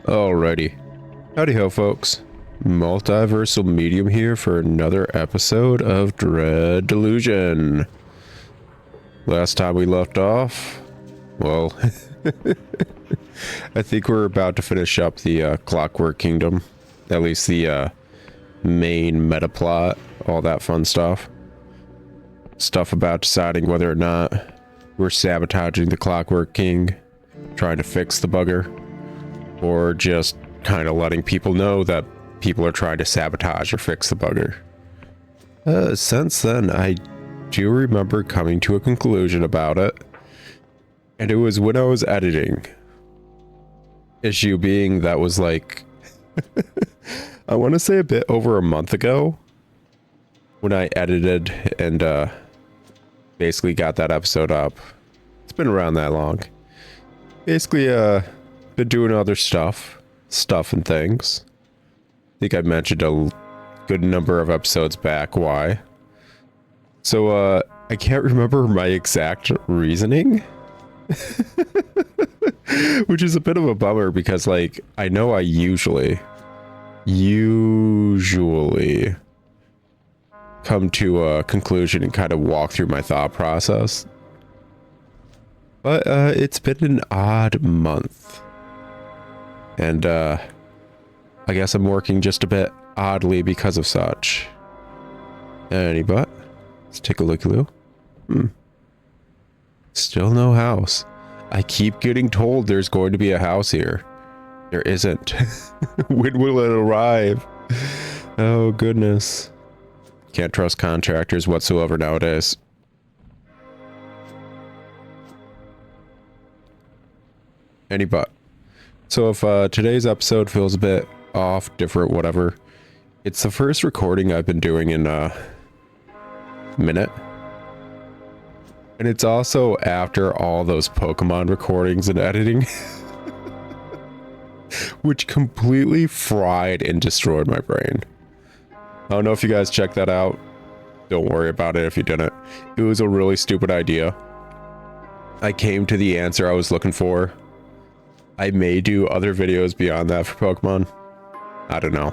Alrighty. Howdy ho, folks. Multiversal Medium here for another episode of Delusion. Last time we left off, well, I think we're about to finish up the Clockwork Kingdom. At least the main meta plot, all that fun stuff. Stuff about deciding whether or not we're sabotaging the Clockwork King, trying to fix the bugger, or just kind of letting people know that people are trying to sabotage or fix the bugger. Since then, I do remember coming to a conclusion about it, and it was when I was editing. Issue being that was like, I want to say a bit over a month ago, when I edited and basically got that episode up. It's been around that long. Basically, been doing other stuff and things. I think I mentioned a good number of episodes back why. So, I can't remember my exact reasoning. Which is a bit of a bummer because, like, I know I usually come to a conclusion and kind of walk through my thought process. But, it's been an odd month. And, I guess I'm working just a bit oddly because of such. But let's take a look. Still no house. I keep getting told there's going to be a house here. There isn't. When will it arrive? Oh, goodness. Can't trust contractors whatsoever nowadays. But. So if today's episode feels a bit off, different, whatever, it's the first recording I've been doing in a minute. And it's also after all those Pokemon recordings and editing. Which completely fried and destroyed my brain. I don't know if you guys checked that out. Don't worry about it if you didn't. It was a really stupid idea. I came to the answer I was looking for. I may do other videos beyond that for Pokemon. I don't know.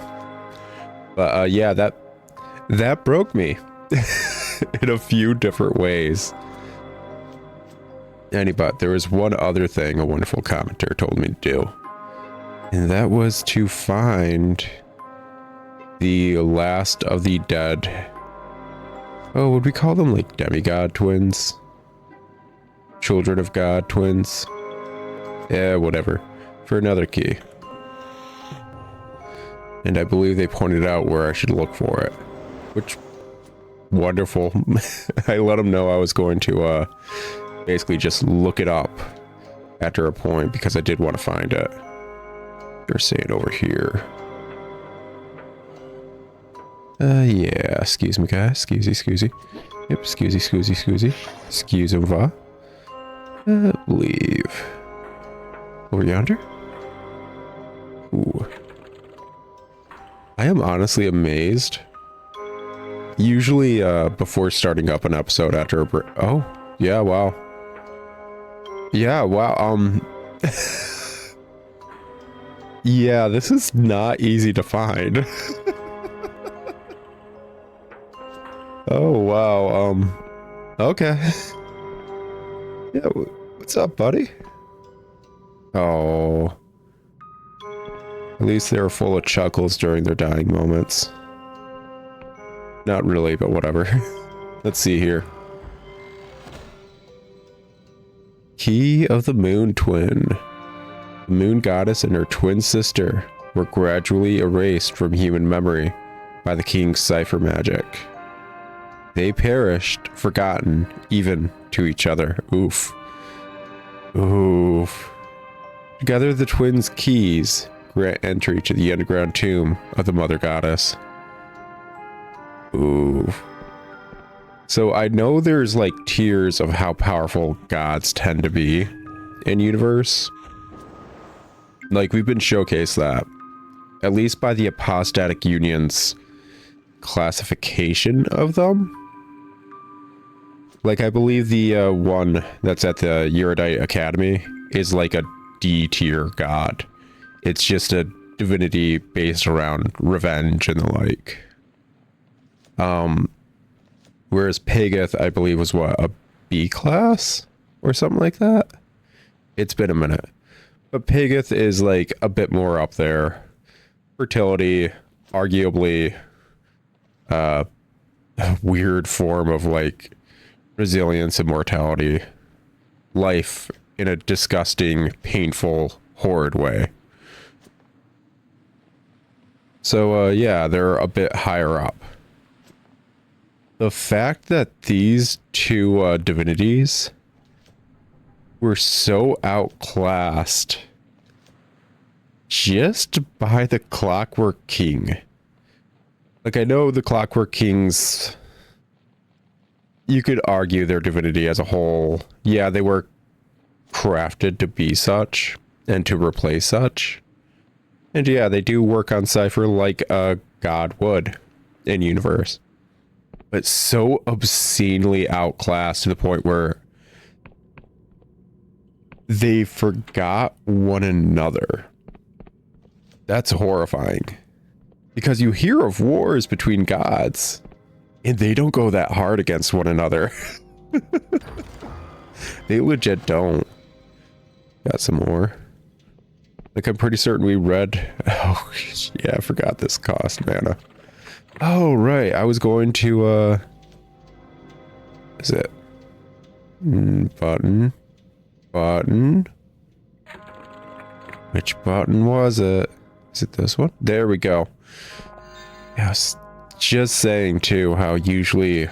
But yeah, that broke me in a few different ways. But there was one other thing a wonderful commenter told me to do. And that was to find the last of the dead. Oh, would we call them like demigod twins? Children of God twins? Yeah, whatever. For another key. And I believe they pointed out where I should look for it. Which, wonderful. I let them know I was going to basically just look it up after a point because I did want to find it. They're saying over here. Yeah, excuse me guys. Excuse. Yep, excuse. Excuse me. I believe. Over yonder? Ooh. I am honestly amazed. Usually, before starting up an episode after a break. Oh, yeah, wow. Yeah, wow, yeah, this is not easy to find. Oh, wow, okay. Yeah, what's up, buddy? Oh. At least they were full of chuckles during their dying moments. Not really, but whatever. Let's see here. Key of the Moon Twin. The Moon Goddess and her twin sister were gradually erased from human memory by the King's cipher magic. They perished, forgotten, even to each other. Oof. Oof. Together, the twins' keys grant entry to the underground tomb of the Mother Goddess. Ooh. So I know there's like tiers of how powerful gods tend to be in universe. Like we've been showcased that. At least by the Apostatic Union's classification of them. Like I believe the one that's at the Eurodite Academy is like a D tier god. It's just a divinity based around revenge and the like. Whereas Pageth, I believe, was what, a B class or something like that? It's been a minute. But Pageth is like a bit more up there. Fertility, arguably a weird form of like resilience and mortality. Life in a disgusting, painful, horrid way. So yeah, they're a bit higher up. The fact that these two divinities were so outclassed just by the Clockwork King. Like, I know the Clockwork Kings, you could argue their divinity as a whole. Yeah, they were crafted to be such and to replace such. And yeah, they do work on Cypher like a god would in universe. But so obscenely outclassed to the point where they forgot one another. That's horrifying. Because you hear of wars between gods, and they don't go that hard against one another. They legit don't. Got some more. Like, I'm pretty certain we read... Oh, yeah, I forgot this cost mana. Oh, right. I was going to, is it? Button. Button. Which button was it? Is it this one? There we go. Yeah, I was just saying, too, how usually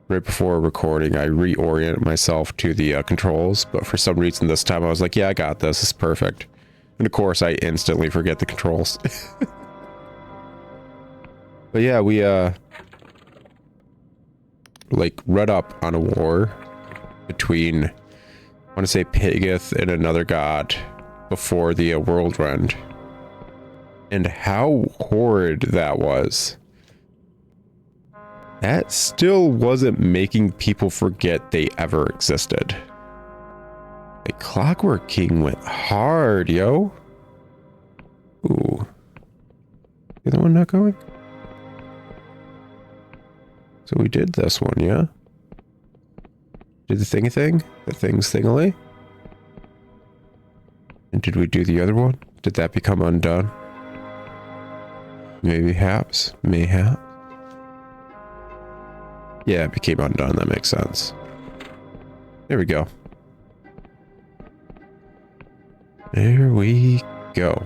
right before recording, I reorient myself to the controls, but for some reason this time I was like, yeah, I got this. This is perfect. And of course, I instantly forget the controls. But yeah, we, like, read up on a war between, I want to say, Pageth and another god before the world end. And how horrid that was. That still wasn't making people forget they ever existed. Like, Clockwork King went hard, yo. Ooh. The other one not going? So we did this one, yeah? Did the thingy thing? The thing's thingily? And did we do the other one? Did that become undone? Maybe haps? Mayhap? Yeah, it became undone. That makes sense. There we go. There we go.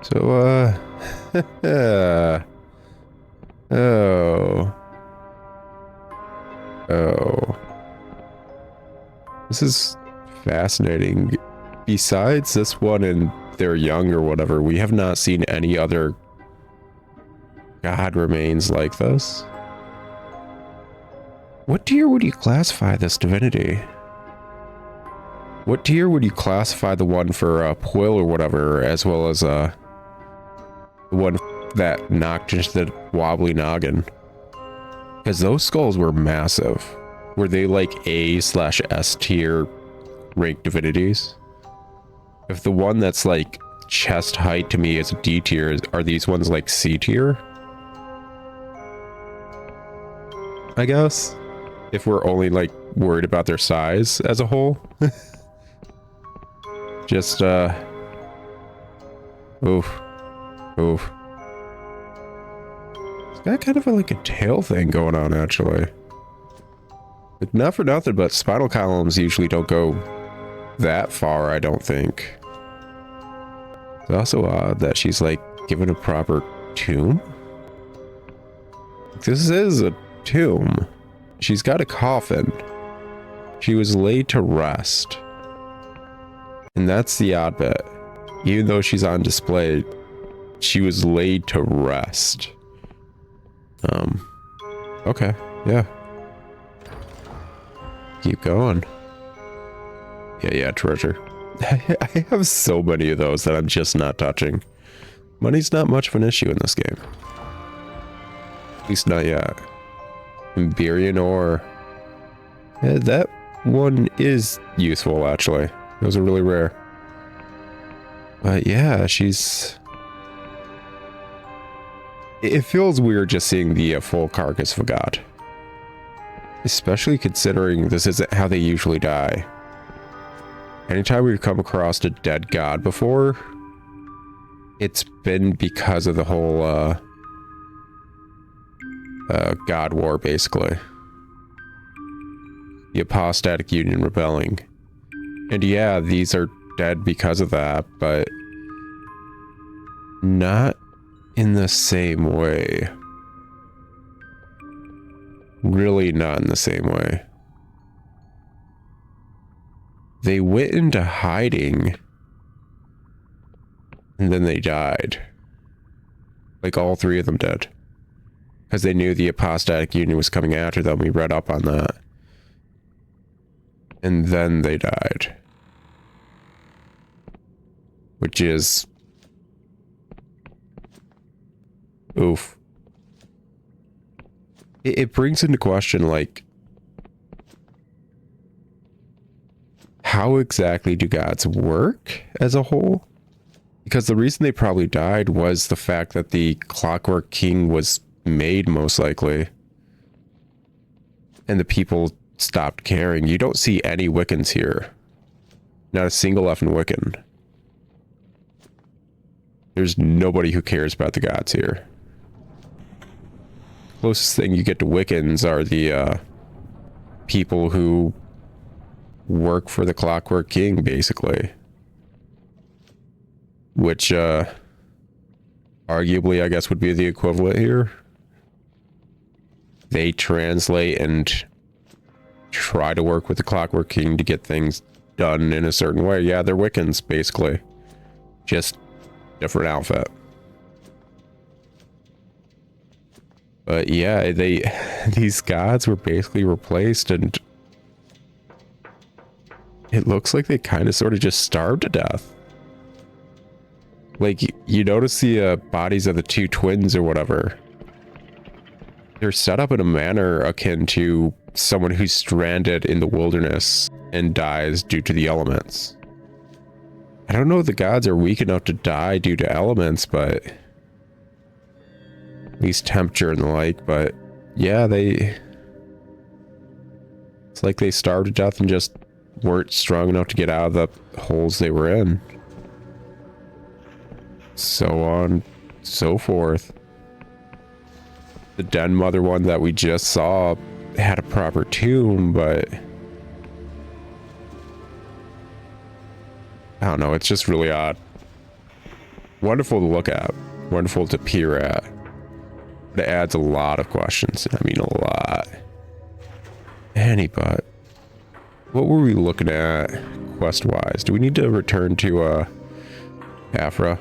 So, Oh. This is fascinating. Besides this one and they're young or whatever, we have not seen any other god remains like this. What tier would you classify this divinity? What tier would you classify the one for Quill or whatever, as well as the one that knocked into the wobbly noggin? Because those skulls were massive. Were they like A/S tier ranked divinities? If the one that's like chest height to me is a D tier, are these ones like C tier? I guess. If we're only like worried about their size as a whole. Just oof. Oof. It's got kind of like a tail thing going on, actually. Like, not for nothing, but spinal columns usually don't go that far, I don't think. It's also odd that she's like given a proper tomb. This is a tomb. She's got a coffin. She was laid to rest. And that's the odd bit. Even though she's on display, she was laid to rest. Okay, yeah. Keep going. Yeah, treasure. I have so many of those that I'm just not touching. Money's not much of an issue in this game. At least not yet. Iberian ore. Yeah, that one is useful, actually. Those are really rare. But yeah, she's... It feels weird just seeing the full carcass of a god. Especially considering this isn't how they usually die. Anytime we've come across a dead god before, it's been because of the whole, god war, basically. The apostatic union rebelling. And yeah, these are dead because of that, but not in the same way. Really not in the same way. They went into hiding, and then they died. Like, all three of them did. Because they knew the apostatic union was coming after them. We read up on that. And then they died. Which is... oof. It brings into question, like... how exactly do gods work as a whole? Because the reason they probably died was the fact that the Clockwork King was made, most likely. And the people stopped caring. You don't see any Wiccans here. Not a single effing Wiccan. There's nobody who cares about the gods here. Closest thing you get to Wiccans are the people who work for the Clockwork King, basically. Which, arguably, I guess, would be the equivalent here. They translate and try to work with the Clockwork King to get things done in a certain way. Yeah, they're Wiccans, basically. Just different outfit. But yeah, these gods were basically replaced, and it looks like they kind of sort of just starved to death. Like, you notice the bodies of the two twins or whatever. They're set up in a manner akin to someone who's stranded in the wilderness and dies due to the elements. I don't know if the gods are weak enough to die due to elements, but... at least temperature and the like, but... yeah, it's like they starved to death and just weren't strong enough to get out of the holes they were in. So on, so forth. The Den Mother one that we just saw had a proper tomb, but... I don't know, it's just really odd. Wonderful to look at. Wonderful to peer at. But it adds a lot of questions. I mean, a lot. But what were we looking at quest-wise? Do we need to return to, Afra?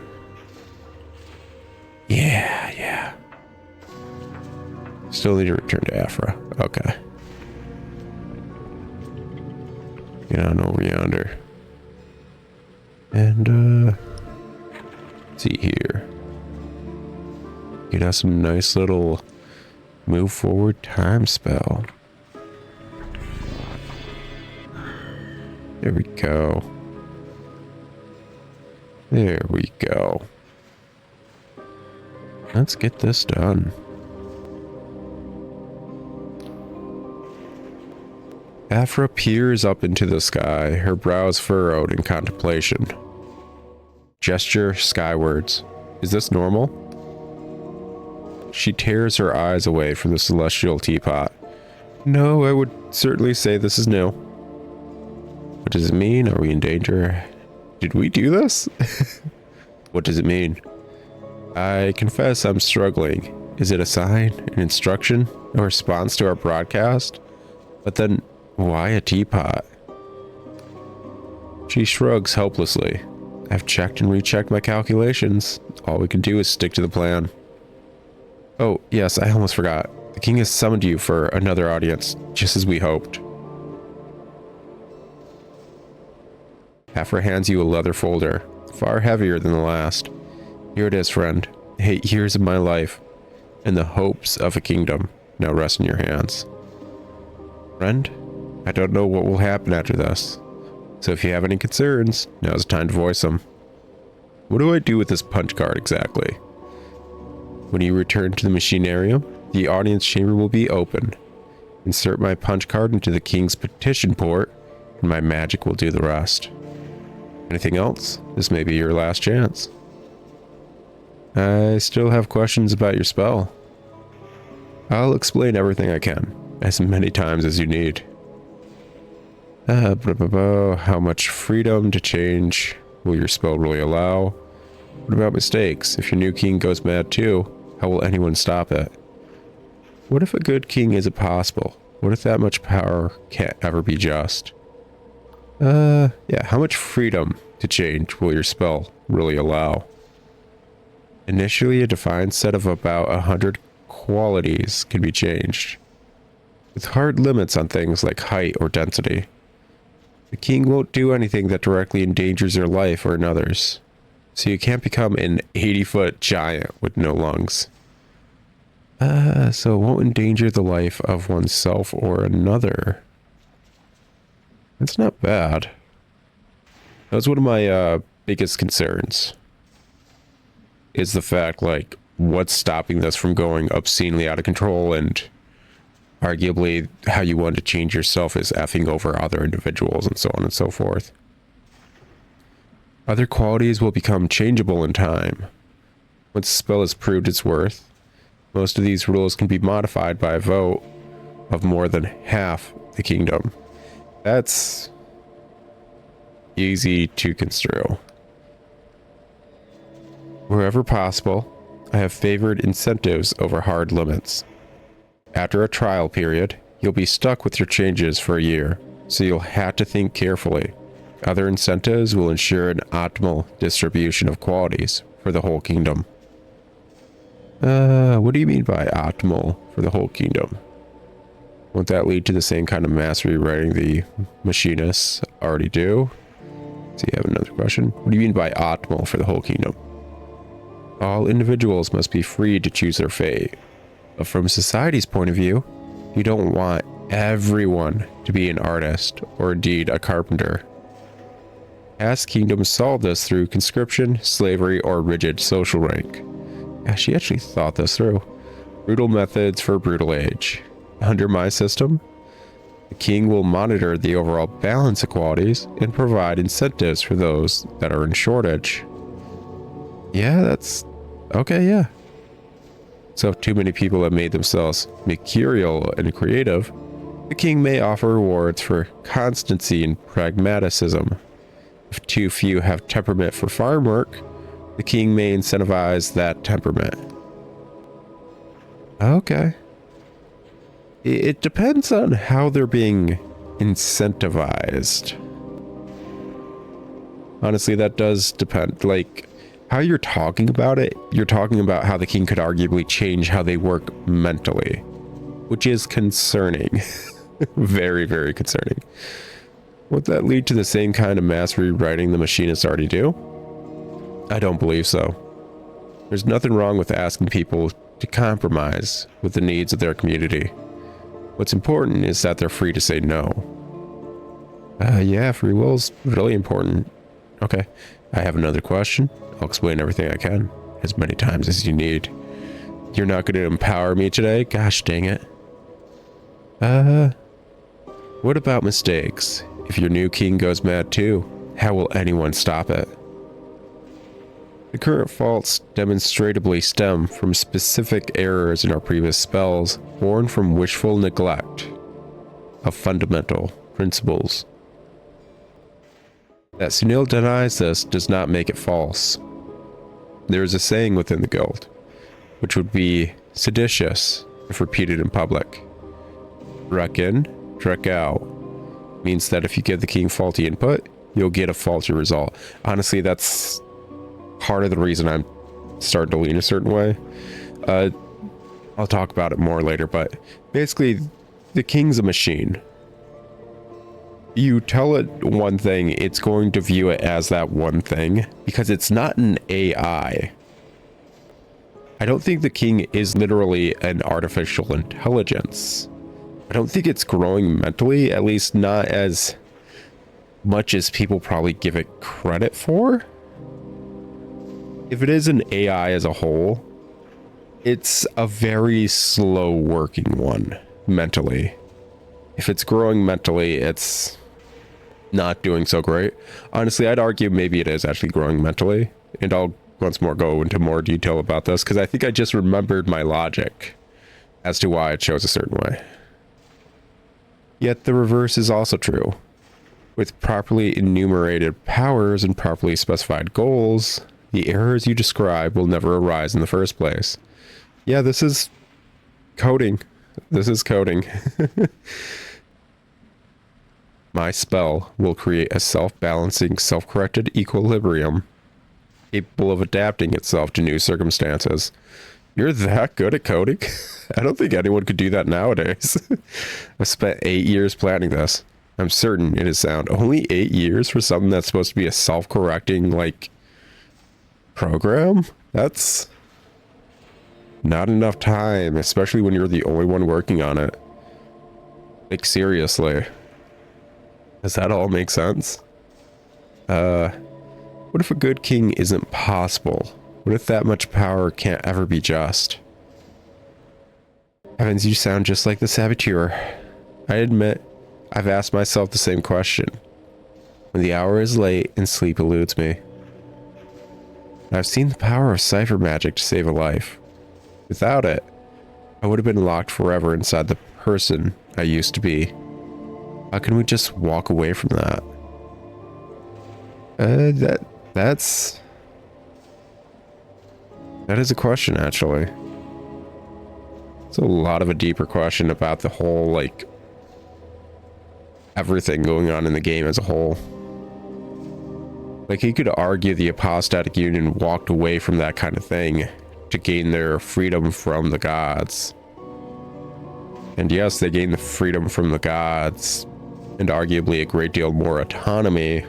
Yeah. Still need to return to Afra. Okay. Get on over yonder. And, let's see here. Get us some nice little move forward time spell. There we go. There we go. Let's get this done. Afra peers up into the sky, her brows furrowed in contemplation. Gesture skywards. Is this normal? She tears her eyes away from the celestial teapot. No, I would certainly say this is new. What does it mean? Are we in danger? Did we do this? What does it mean? I confess I'm struggling. Is it a sign, an instruction, a response to our broadcast? But then, why a teapot? She shrugs helplessly. I've checked and rechecked my calculations. All we can do is stick to the plan. Oh, yes, I almost forgot. The king has summoned you for another audience, just as we hoped. Afra hands you a leather folder, far heavier than the last. Here it is, friend. 8 years of my life, and the hopes of a kingdom now rest in your hands. Friend, I don't know what will happen after this. So if you have any concerns, now's the time to voice them. What do I do with this punch card exactly? When you return to the machine area, the audience chamber will be open. Insert my punch card into the king's petition port, and my magic will do the rest. Anything else? This may be your last chance. I still have questions about your spell. I'll explain everything I can, as many times as you need. How much freedom to change will your spell really allow? What about mistakes? If your new king goes mad too, how will anyone stop it? What if a good king isn't possible? What if that much power can't ever be just? Yeah, how much freedom to change will your spell really allow? Initially, a defined set of about 100 qualities can be changed, with hard limits on things like height or density. The king won't do anything that directly endangers your life or another's, so you can't become an 80-foot giant with no lungs. So it won't endanger the life of oneself or another. That's not bad. That was one of my biggest concerns. Is the fact, like, what's stopping this from going obscenely out of control, and arguably how you want to change yourself is effing over other individuals and so on and so forth. Other qualities will become changeable in time. Once the spell has proved its worth, most of these rules can be modified by a vote of more than half the kingdom. That's easy to construe. Wherever possible, I have favored incentives over hard limits. After a trial period, you'll be stuck with your changes for a year, so you'll have to think carefully. Other incentives will ensure an optimal distribution of qualities for the whole kingdom. What do you mean by optimal for the whole kingdom? Won't that lead to the same kind of mastery writing the machinists already do? So you have another question. What do you mean by optimal for the whole kingdom? All individuals must be free to choose their fate. But from society's point of view, you don't want everyone to be an artist or indeed a carpenter. Past kingdoms solved this through conscription, slavery, or rigid social rank. Yeah, she actually thought this through. Brutal methods for a brutal age. Under my system, the king will monitor the overall balance of qualities and provide incentives for those that are in shortage. Yeah, that's okay, yeah. So if too many people have made themselves mercurial and creative, the king may offer rewards for constancy and pragmatism. If too few have temperament for farm work, the king may incentivize that temperament. Okay. It depends on how they're being incentivized. Honestly, that does depend. Like, how you're talking about it, you're talking about how the king could arguably change how they work mentally, which is concerning. Very, very concerning. Would that lead to the same kind of mastery writing the machinists already do? I don't believe so. There's nothing wrong with asking people to compromise with the needs of their community. What's important is that they're free to say no. Yeah, free will's really important. Okay, I have another question. I'll explain everything I can, as many times as you need. You're not going to empower me today? Gosh dang it. What about mistakes? If your new king goes mad too, how will anyone stop it? The current faults demonstrably stem from specific errors in our previous spells, born from wishful neglect of fundamental principles. That Sunil denies this does not make it false. There is a saying within the guild, which would be seditious if repeated in public. Drek in, drek out, means that if you give the king faulty input, you'll get a faulty result. Honestly, that's part of the reason I'm starting to lean a certain way. I'll talk about it more later, but basically, the king's a machine. You tell it one thing, it's going to view it as that one thing, because it's not an AI. I don't think the king is literally an artificial intelligence. I don't think it's growing mentally, at least not as much as people probably give it credit for. If it is an AI as a whole, it's a very slow working one mentally. If it's growing mentally, it's not doing so great. Honestly, I'd argue maybe it is actually growing mentally, and I'll once more go into more detail about this because I think I just remembered my logic as to why it shows a certain way. Yet the reverse is also true. With properly enumerated powers and properly specified goals, the errors you describe will never arise in the first place. Yeah, this is coding. This is coding. My spell will create a self-balancing, self-corrected equilibrium capable of adapting itself to new circumstances. You're that good at coding? I don't think anyone could do that nowadays. I've spent 8 years planning this. I'm certain it is sound. Only 8 years for something that's supposed to be a self-correcting, like, program? That's not enough time, especially when you're the only one working on it. Like, seriously. Does that all make sense? What if a good king isn't possible? What if that much power can't ever be just? Heavens, you sound just like the saboteur. I admit, I've asked myself the same question. When the hour is late and sleep eludes me. I've seen the power of cipher magic to save a life. Without it, I would have been locked forever inside the person I used to be. How can we just walk away from that? That is a question, actually. It's a lot of a deeper question about the whole, like, everything going on in the game as a whole. Like, you could argue the Apostatic Union walked away from that kind of thing to gain their freedom from the gods. And yes, they gained the freedom from the gods and arguably a great deal more autonomy,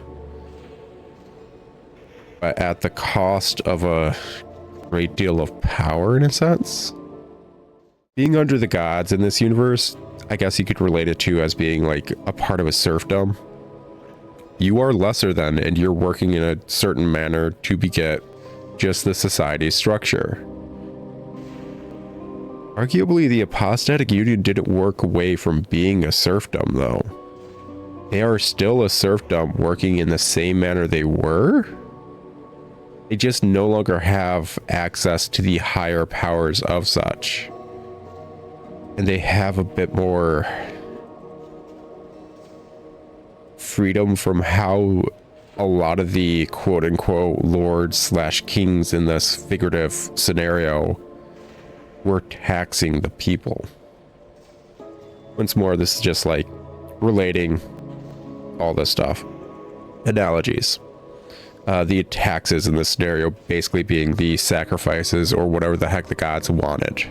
but at the cost of a great deal of power, in a sense. Being under the gods in this universe, I guess you could relate it to as being like a part of a serfdom. You are lesser than, and you're working in a certain manner to beget just the society's structure. Arguably, the Apostatic Union didn't work away from being a serfdom, though. They are still a serfdom working in the same manner they were. They just no longer have access to the higher powers of such. And they have a bit more freedom from how a lot of the quote-unquote lords/kings in this figurative scenario were taxing the people. Once more, this is just like relating all this stuff. Analogies. The taxes in this scenario basically being the sacrifices or whatever the heck the gods wanted.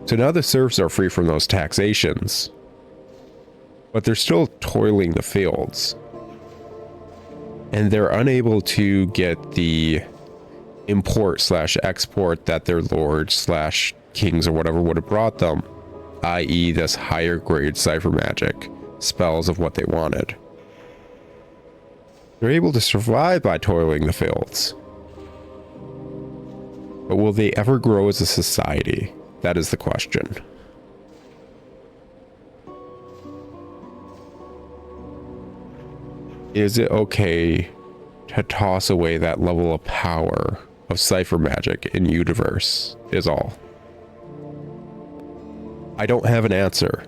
So now the serfs are free from those taxations, but they're still toiling the fields. And they're unable to get the import/export that their lords/kings or whatever would have brought them, i.e. this higher grade cipher magic spells of what they wanted. They're able to survive by toiling the fields. But will they ever grow as a society? That is the question. Is it okay to toss away that level of power of cipher magic in universe is all. I don't have an answer.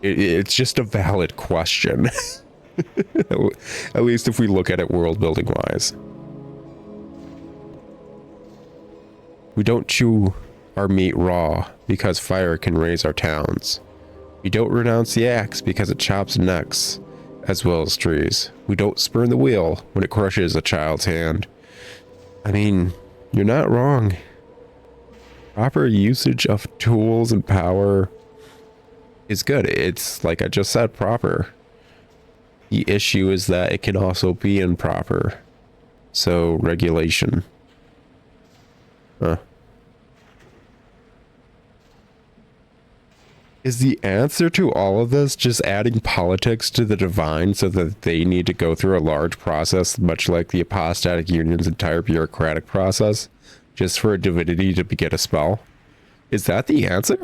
It's just a valid question. At least if we look at it world building wise. We don't chew our meat raw because fire can raise our towns. We don't renounce the axe because it chops necks as well as trees. We don't spurn the wheel when it crushes a child's hand. I mean, you're not wrong. Proper usage of tools and power is good. It's like I just said, proper. The issue is that it can also be improper. So, regulation. Is the answer to all of this just adding politics to the divine so that they need to go through a large process, much like the apostatic union's entire bureaucratic process, just for a divinity to get a spell? Is that the answer?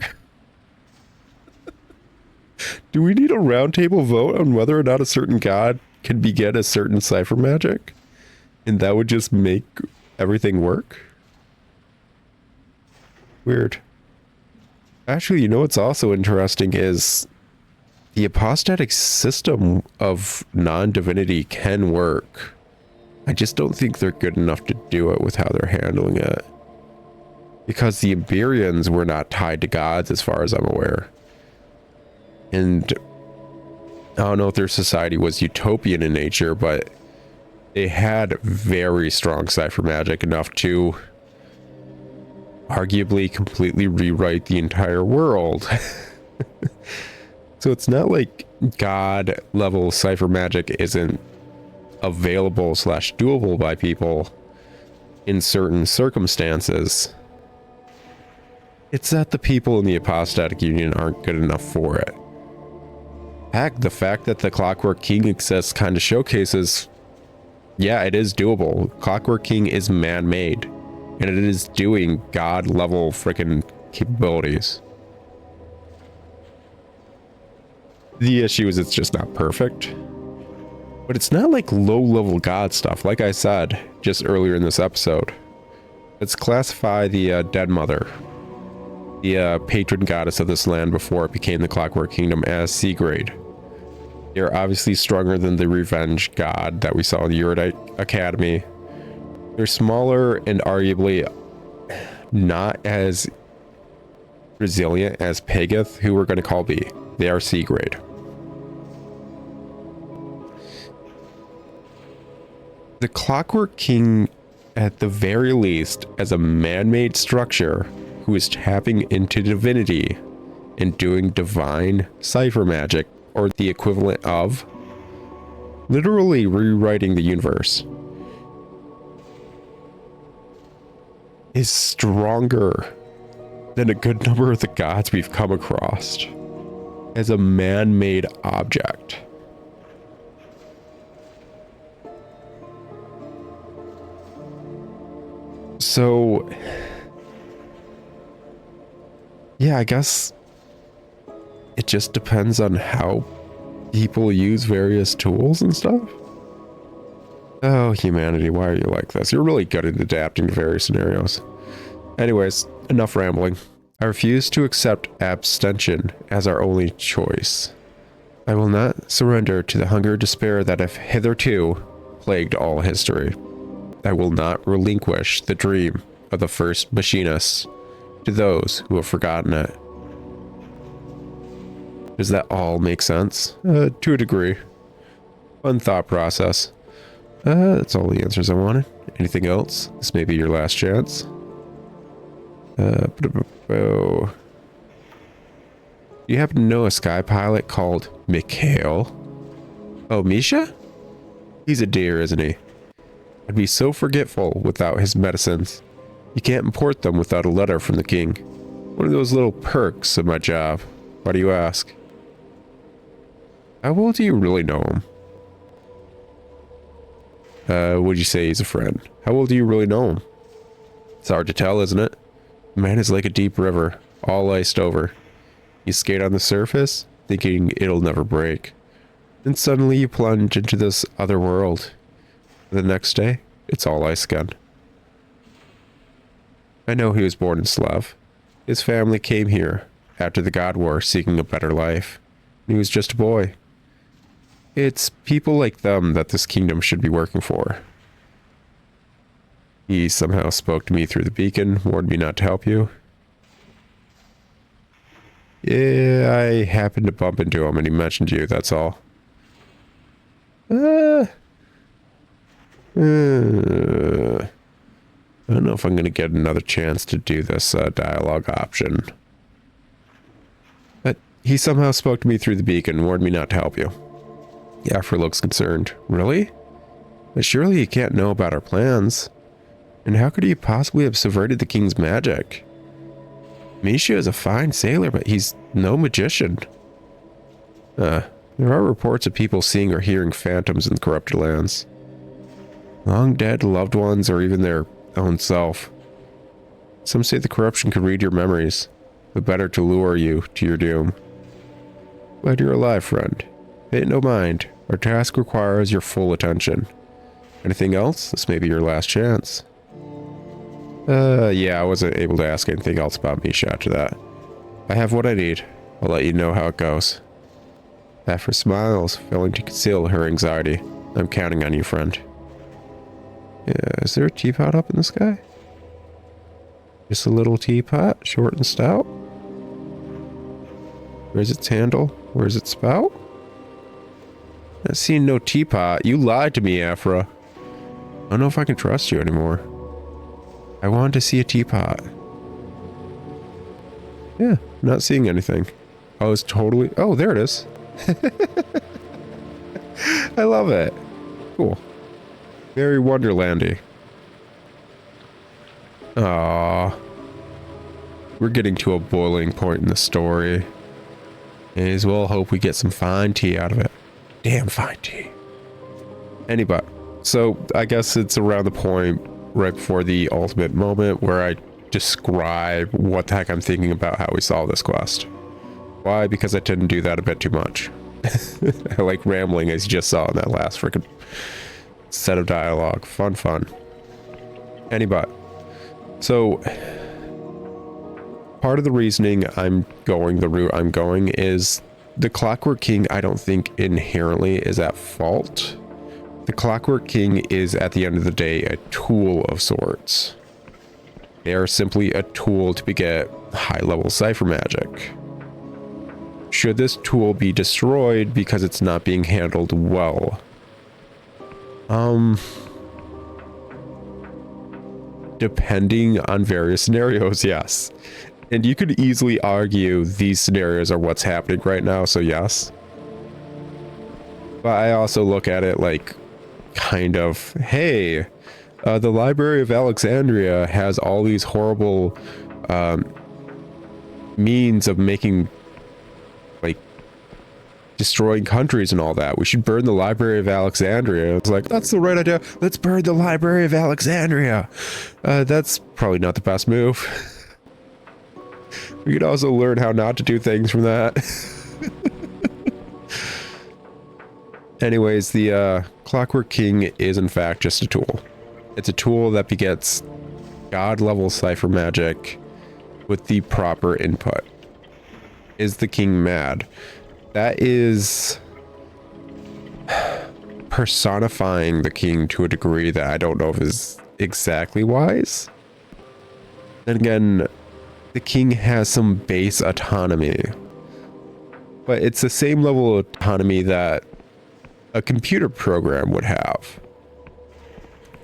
Do we need a roundtable vote on whether or not a certain god can beget a certain cipher magic? And that would just make everything work? Weird. Actually, you know what's also interesting is the apostatic system of non-divinity can work. I just don't think they're good enough to do it with how they're handling it. Because the Iberians were not tied to gods as far as I'm aware. And I don't know if their society was utopian in nature, but they had very strong cipher magic, enough to arguably completely rewrite the entire world. So it's not like god level cipher magic isn't available / doable by people in certain circumstances. It's that the people in the apostatic union aren't good enough for it. Heck, the fact that the Clockwork King exists kind of showcases, yeah, it is doable. Clockwork King is man-made, and it is doing god-level freaking capabilities. The issue is it's just not perfect. But it's not like low-level god stuff, like I said just earlier in this episode. Let's classify the Dead Mother, the patron goddess of this land before it became the Clockwork Kingdom, as C-grade. They're obviously stronger than the Revenge God that we saw in the Erudite Academy. They're smaller and arguably not as resilient as Pageth, who we're going to call B. They are C-grade. The Clockwork King, at the very least, as a man-made structure who is tapping into divinity and doing divine cipher magic, or the equivalent of literally rewriting the universe, is stronger than a good number of the gods we've come across as a man-made object. So, yeah, I guess it just depends on how people use various tools and stuff. Oh, humanity, why are you like this? You're really good at adapting to various scenarios. Anyways, enough rambling. I refuse to accept abstention as our only choice. I will not surrender to the hunger and despair that have hitherto plagued all history. I will not relinquish the dream of the first machinists to those who have forgotten it. Does that all make sense? To a degree. Fun thought process. That's all the answers I wanted. Anything else? This may be your last chance. Do you happen to know a sky pilot called Mikhail? Oh, Misha? He's a dear, isn't he? I'd be so forgetful without his medicines. You can't import them without a letter from the king. One of those little perks of my job. Why do you ask? How well do you really know him? Would you say he's a friend? How well do you really know him? It's hard to tell, isn't it? Man is like a deep river, all iced over. You skate on the surface, thinking it'll never break. Then suddenly you plunge into this other world. The next day, it's all ice again. I know he was born in Slav. His family came here after the God War, seeking a better life. He was just a boy. It's people like them that this kingdom should be working for. He somehow spoke to me through the beacon, warned me not to help you. Yeah, I happened to bump into him and he mentioned you, that's all. I don't know if I'm going to get another chance to do this dialogue option. But he somehow spoke to me through the beacon, warned me not to help you. Yaffer looks concerned. Really? But surely you can't know about our plans. And how could he possibly have subverted the king's magic? Misha is a fine sailor, but he's no magician. There are reports of people seeing or hearing phantoms in the corrupted lands. Long dead loved ones or even their own self. Some say the corruption can read your memories, but better to lure you to your doom. Glad you're alive, friend. Pay it no mind. Our task requires your full attention. Anything else? This may be your last chance. Yeah, I wasn't able to ask anything else about Misha after that. I have what I need. I'll let you know how it goes. Afra smiles, failing to conceal her anxiety. I'm counting on you, friend. Yeah, is there a teapot up in the sky? Just a little teapot, short and stout? Where's its handle? Where's its spout? Not seeing no teapot. You lied to me, Afra. I don't know if I can trust you anymore. I wanted to see a teapot. Yeah, not seeing anything. I was totally... Oh, there it is. I love it. Cool. Very Wonderlandy. Aww. We're getting to a boiling point in the story. May as well hope we get some fine tea out of it. Damn fine tea. Anyway, so I guess it's around the point right before the ultimate moment where I describe what the heck I'm thinking about how we solve this quest. Why? Because I tend to do that a bit too much. I like rambling, as you just saw in that last freaking set of dialogue. Fun. Anyway, so part of the reasoning I'm going the route I'm going is the Clockwork King, I don't think inherently is at fault. The Clockwork King is, at the end of the day, a tool of sorts. They are simply a tool to get high-level cipher magic. Should this tool be destroyed because it's not being handled well? Depending on various scenarios, yes. And you could easily argue these scenarios are what's happening right now, so yes. But I also look at it like, kind of, hey, the Library of Alexandria has all these horrible means of making, like, destroying countries and all that. We should burn the Library of Alexandria. It's like, that's the right idea. Let's burn the Library of Alexandria. That's probably not the best move. We could also learn how not to do things from that. Anyways, the Clockwork King is in fact just a tool. It's a tool that begets god-level cipher magic with the proper input. Is the king mad? That is personifying the king to a degree that I don't know if is exactly wise. Then again, the king has some base autonomy, but it's the same level of autonomy that a computer program would have.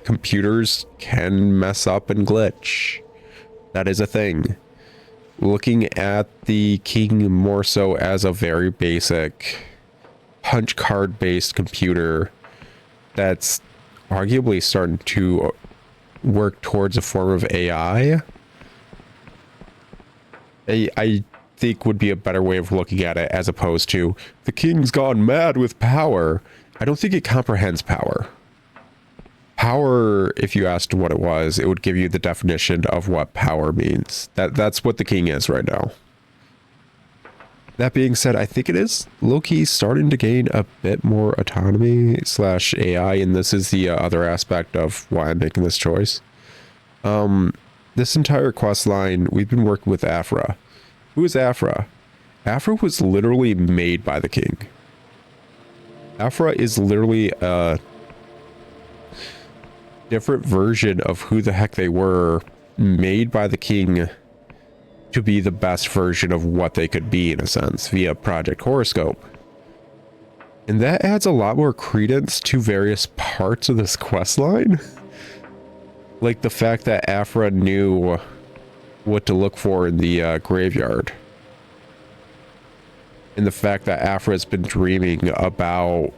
Computers can mess up and glitch. That is a thing. Looking at the king more so as a very basic punch card based computer that's arguably starting to work towards a form of AI, I think would be a better way of looking at it, as opposed to the king's gone mad with power. I don't think it comprehends power. Power, if you asked what it was, it would give you the definition of what power means. That's what the king is right now. That being said, I think it is low-key starting to gain a bit more autonomy / AI, and this is the other aspect of why I'm making this choice. This entire quest line, we've been working with Afra. Who is Afra? Afra was literally made by the king. Afra is literally a different version of who the heck they were, made by the king to be the best version of what they could be, in a sense, via Project Horoscope. And that adds a lot more credence to various parts of this quest line. Like the fact that Afra knew what to look for in the graveyard. And the fact that Afra's been dreaming about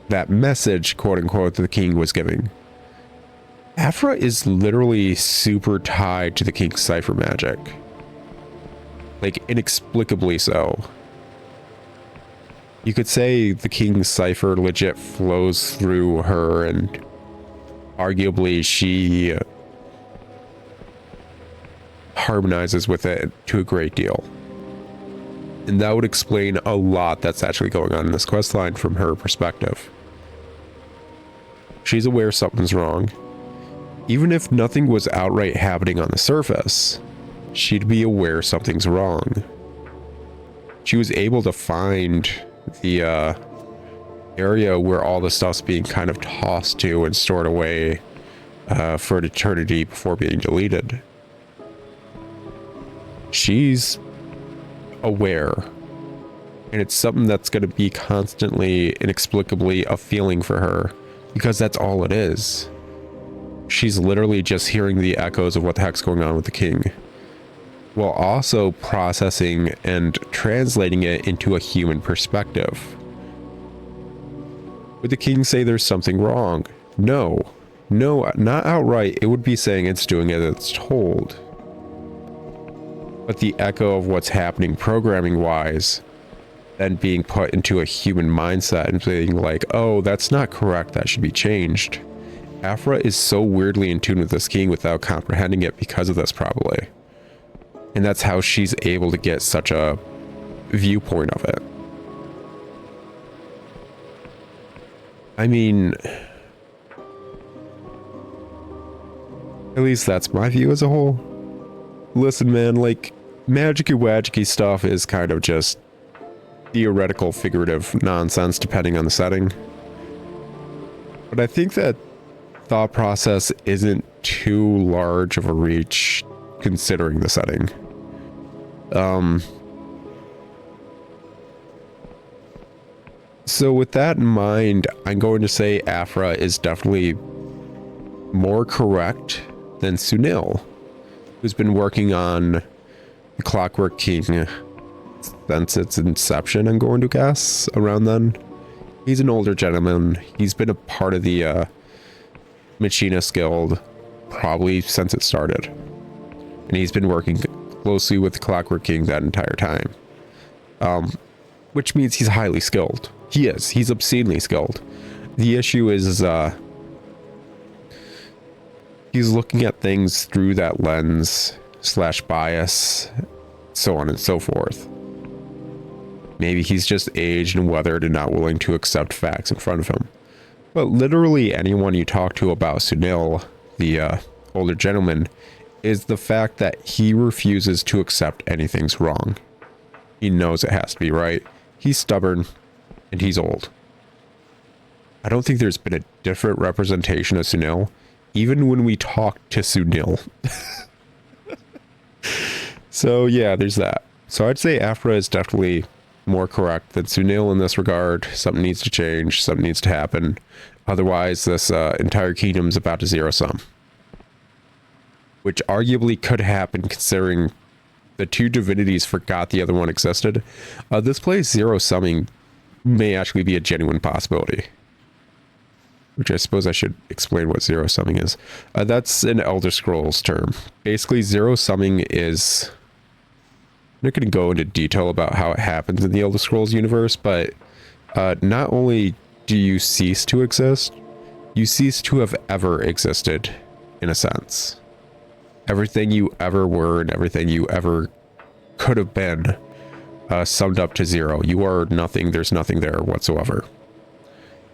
that message, quote unquote, that the king was giving. Afra is literally super tied to the king's cipher magic. Like, inexplicably so. You could say the King's cipher legit flows through her, and arguably she harmonizes with it to a great deal. And that would explain a lot that's actually going on in this questline from her perspective. She's aware something's wrong. Even if nothing was outright happening on the surface, she'd be aware something's wrong. She was able to find the area where all the stuff's being kind of tossed to and stored away for an eternity before being deleted. She's aware, and it's something that's going to be constantly, inexplicably a feeling for her, because that's all it is. She's literally just hearing the echoes of what the heck's going on with the king, while also processing and translating it into a human perspective. Would the king say there's something wrong? No, not outright. It would be saying it's doing as it's told. But the echo of what's happening programming wise, then being put into a human mindset and being like, oh, that's not correct, that should be changed. Aphra is so weirdly in tune with this king without comprehending it because of this, probably. And that's how she's able to get such a viewpoint of it. I mean, at least that's my view as a whole. Listen, man, like, magic-y wagic-y stuff is kind of just theoretical, figurative nonsense depending on the setting. But I think that thought process isn't too large of a reach considering the setting. So with that in mind, I'm going to say Aphra is definitely more correct than Sunil, who's been working on the Clockwork King since its inception, I'm going to guess, around then. He's an older gentleman. He's been a part of the Machinist Guild probably since it started. And he's been working closely with the Clockwork King that entire time. Which means he's highly skilled. He is. He's obscenely skilled. The issue is he's looking at things through that lens / bias, so on and so forth. Maybe he's just aged and weathered and not willing to accept facts in front of him. But literally anyone you talk to about Sunil, the older gentleman, is the fact that he refuses to accept anything's wrong. He knows it has to be right. He's stubborn, and he's old. I don't think there's been a different representation of Sunil, even when we talk to Sunil. So yeah, there's that. So I'd say Aphra is definitely more correct than Sunil in this regard. Something needs to change, something needs to happen. Otherwise, this entire kingdom's about to zero sum. Which arguably could happen considering the two divinities forgot the other one existed. This place zero summing may actually be a genuine possibility. Which I suppose I should explain what zero summing is. That's an Elder Scrolls term. Basically, zero summing is... I'm not going to go into detail about how it happens in the Elder Scrolls universe, but not only do you cease to exist, you cease to have ever existed, in a sense. Everything you ever were and everything you ever could have been summed up to zero. You are nothing. There's nothing there whatsoever.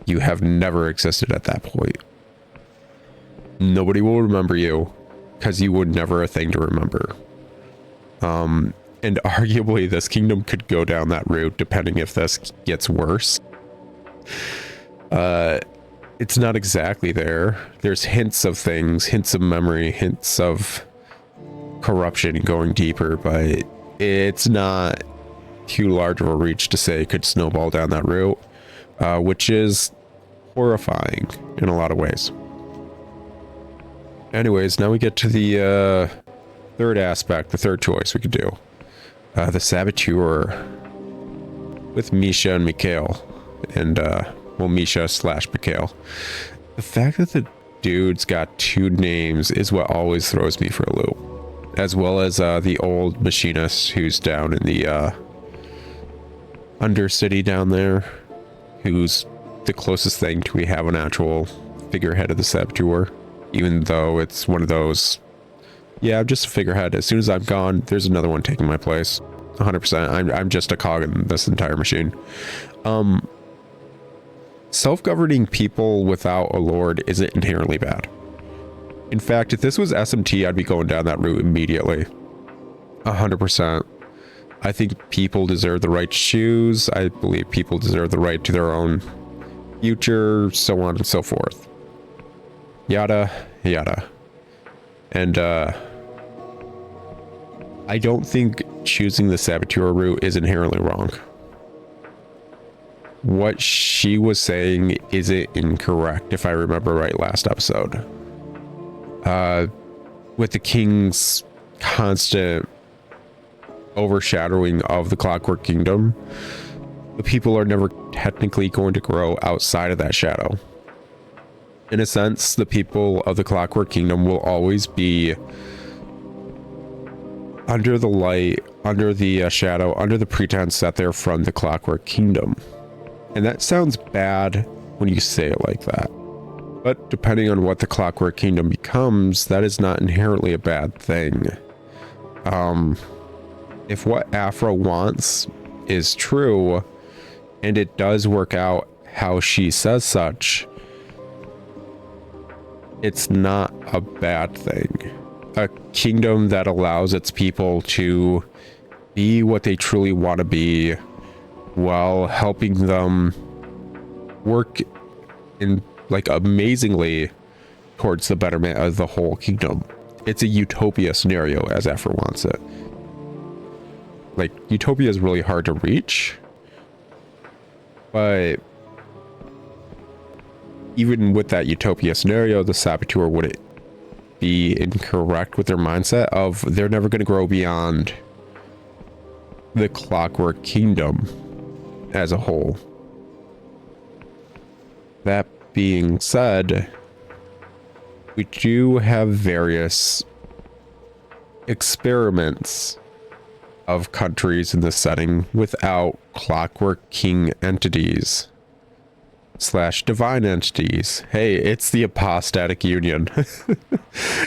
You have never existed at that point. Nobody will remember you because you were never a thing to remember. And arguably this kingdom could go down that route depending if this gets worse. It's not exactly there. There's hints of things, hints of memory, hints of corruption going deeper, but it's not too large of a reach to say it could snowball down that route, which is horrifying in a lot of ways. Anyways, now we get to the third aspect, the third choice we could do. The Saboteur with Misha and Mikhail. And, well, Misha / Mikhail. The fact that the dude's got two names is what always throws me for a loop. as well as the old machinist who's down in the Undercity down there, who's the closest thing to we have an actual figurehead of the Saboteur, even though it's one of those, yeah, I'm just a figurehead. As soon as I'm gone, there's another one taking my place. 100%. I'm just a cog in this entire machine. Self-governing people without a lord isn't inherently bad. In fact, if this was SMT, I'd be going down that route immediately. 100%. I think people deserve the right to choose. I believe people deserve the right to their own future, so on and so forth. Yada, yada. And, I don't think choosing the Saboteur route is inherently wrong. What she was saying isn't incorrect, if I remember right last episode. With the king's constant overshadowing of the Clockwork Kingdom, the people are never technically going to grow outside of that shadow. In a sense, the people of the Clockwork Kingdom will always be under the light, under the shadow, under the pretense that they're from the Clockwork Kingdom. And that sounds bad when you say it like that. But depending on what the Clockwork Kingdom becomes, that is not inherently a bad thing. If what Afra wants is true, and it does work out how she says such, it's not a bad thing. A kingdom that allows its people to be what they truly want to be while helping them work in like amazingly towards the betterment of the whole kingdom. It's a utopia scenario as Afra wants it. Like, utopia is really hard to reach, but even with that utopia scenario, the Saboteur wouldn't be incorrect with their mindset of they're never going to grow beyond the Clockwork Kingdom as a whole. That being said, we do have various experiments of countries in this setting without Clockwork King entities / divine entities. Hey, it's the apostatic union.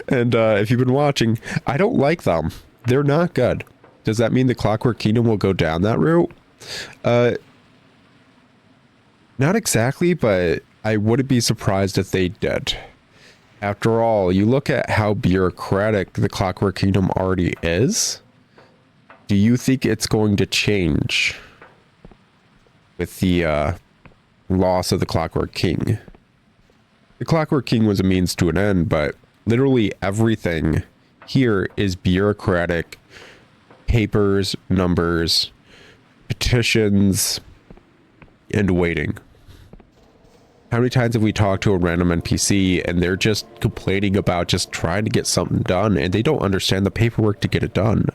And if you've been watching, I don't like them. They're not good. Does that mean the Clockwork Kingdom will go down that route? Not exactly, but I wouldn't be surprised if they did. After all, you look at how bureaucratic the Clockwork Kingdom already is. Do you think it's going to change with the loss of the Clockwork King? The Clockwork King was a means to an end, but literally everything here is bureaucratic. Papers, numbers, petitions, and waiting. How many times have we talked to a random NPC and they're just complaining about just trying to get something done and they don't understand the paperwork to get it done?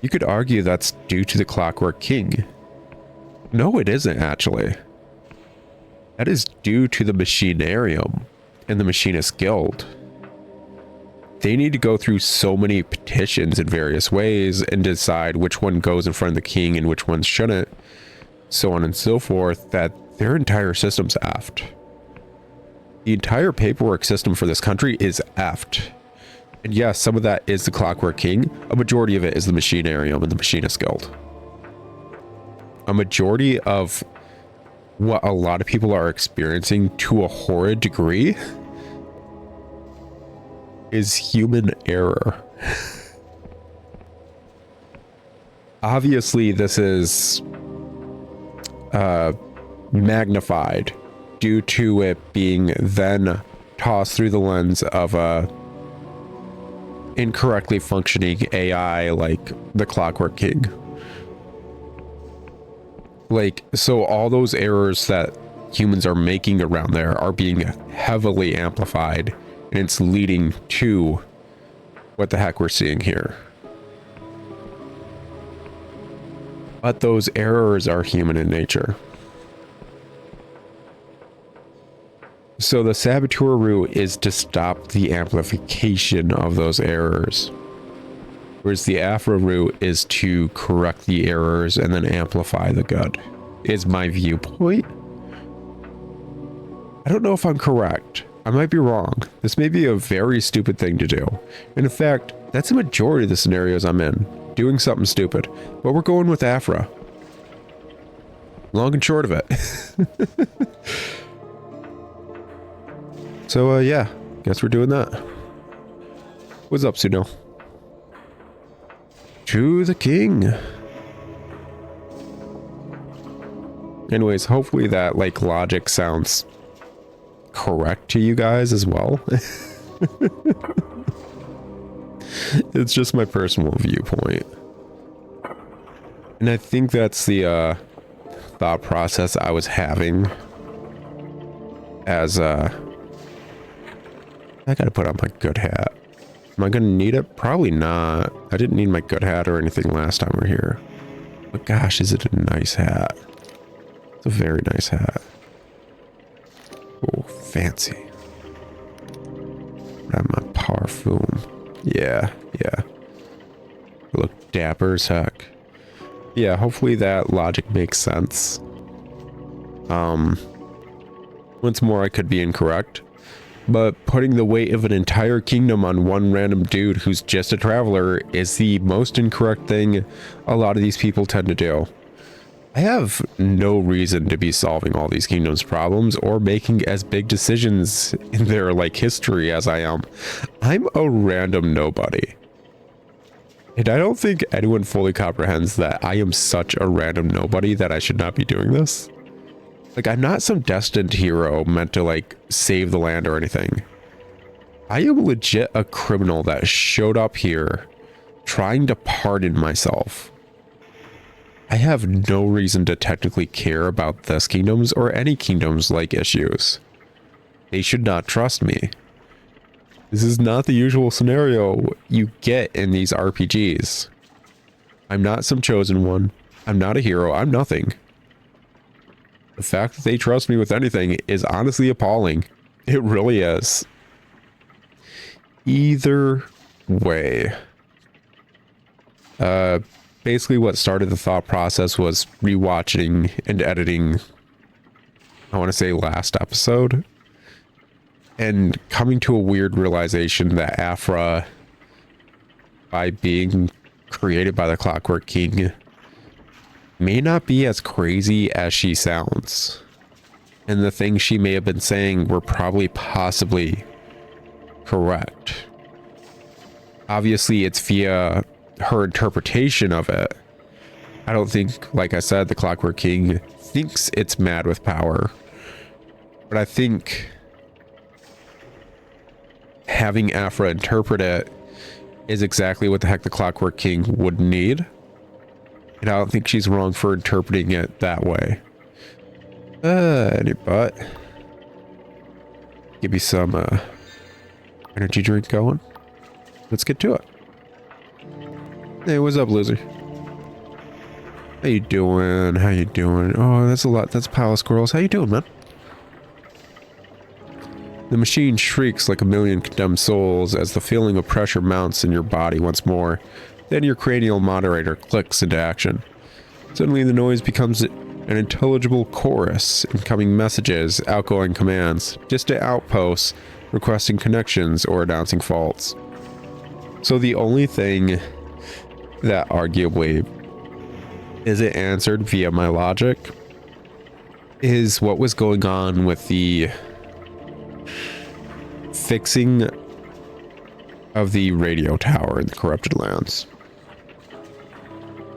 You could argue that's due to the Clockwork King. No, it isn't actually. That is due to the Machinarium and the Machinist Guild. They need to go through so many petitions in various ways and decide which one goes in front of the king and which ones shouldn't, so on and so forth, that their entire system's effed. The entire paperwork system for this country is effed. And yes, some of that is the Clockwork King. A majority of it is the Machinarium and the Machinist Guild. A majority of what a lot of people are experiencing to a horrid degree is human error. Obviously, this is magnified due to it being then tossed through the lens of a incorrectly functioning AI like the Clockwork King. Like, so all those errors that humans are making around there are being heavily amplified, and it's leading to what the heck we're seeing here. But those errors are human in nature. So the saboteur route is to stop the amplification of those errors. Whereas the Afra route is to correct the errors and then amplify the good, is my viewpoint. I don't know if I'm correct. I might be wrong. This may be a very stupid thing to do. And in fact, that's the majority of the scenarios I'm in. Doing something stupid. But we're going with Afra. Long and short of it. So, yeah. Guess we're doing that. What's up, Suno? To the king. Anyways, hopefully that, like, logic sounds correct to you guys as well. It's just my personal viewpoint. And I think that's the thought process I was having as I gotta put on my good hat. Am I gonna need it? Probably not. I didn't need my good hat or anything last time we were here. But gosh, is it a nice hat. It's a very nice hat. Oh, fancy. Grab my parfum. Yeah. Look dapper as heck. Yeah, hopefully that logic makes sense. Once more, I could be incorrect. But putting the weight of an entire kingdom on one random dude who's just a traveler is the most incorrect thing a lot of these people tend to do. I have no reason to be solving all these kingdoms' problems or making as big decisions in their, like, history as I am. I'm a random nobody. And I don't think anyone fully comprehends that I am such a random nobody that I should not be doing this. Like, I'm not some destined hero meant to, like, save the land or anything. I am legit a criminal that showed up here trying to pardon myself. I have no reason to technically care about this kingdom's or any kingdom's, like, issues. They should not trust me. This is not the usual scenario you get in these RPGs. I'm not some chosen one. I'm not a hero. I'm nothing. The fact that they trust me with anything is honestly appalling. It really is. Either way. Basically what started the thought process was rewatching and editing, I want to say last episode, and coming to a weird realization that Afra, by being created by the Clockwork King, may not be as crazy as she sounds. And the things she may have been saying were probably possibly correct. Obviously, it's via her interpretation of it. I don't think, like I said, the Clockwork King thinks it's mad with power. But I think having Afra interpret it is exactly what the heck the Clockwork King would need. And I don't think she's wrong for interpreting it that way. Any butt. Give me some energy drink going. Let's get to it. Hey, what's up, loser? How you doing? How you doing? Oh, that's a lot. That's a pile of squirrels. How you doing, man? The machine shrieks like a million condemned souls as the feeling of pressure mounts in your body once more. Then your cranial moderator clicks into action. Suddenly the noise becomes an intelligible chorus, incoming messages, outgoing commands, distant outposts, requesting connections, or announcing faults. So the only thing that arguably isn't answered via my logic is what was going on with the fixing of the radio tower in the corrupted lands.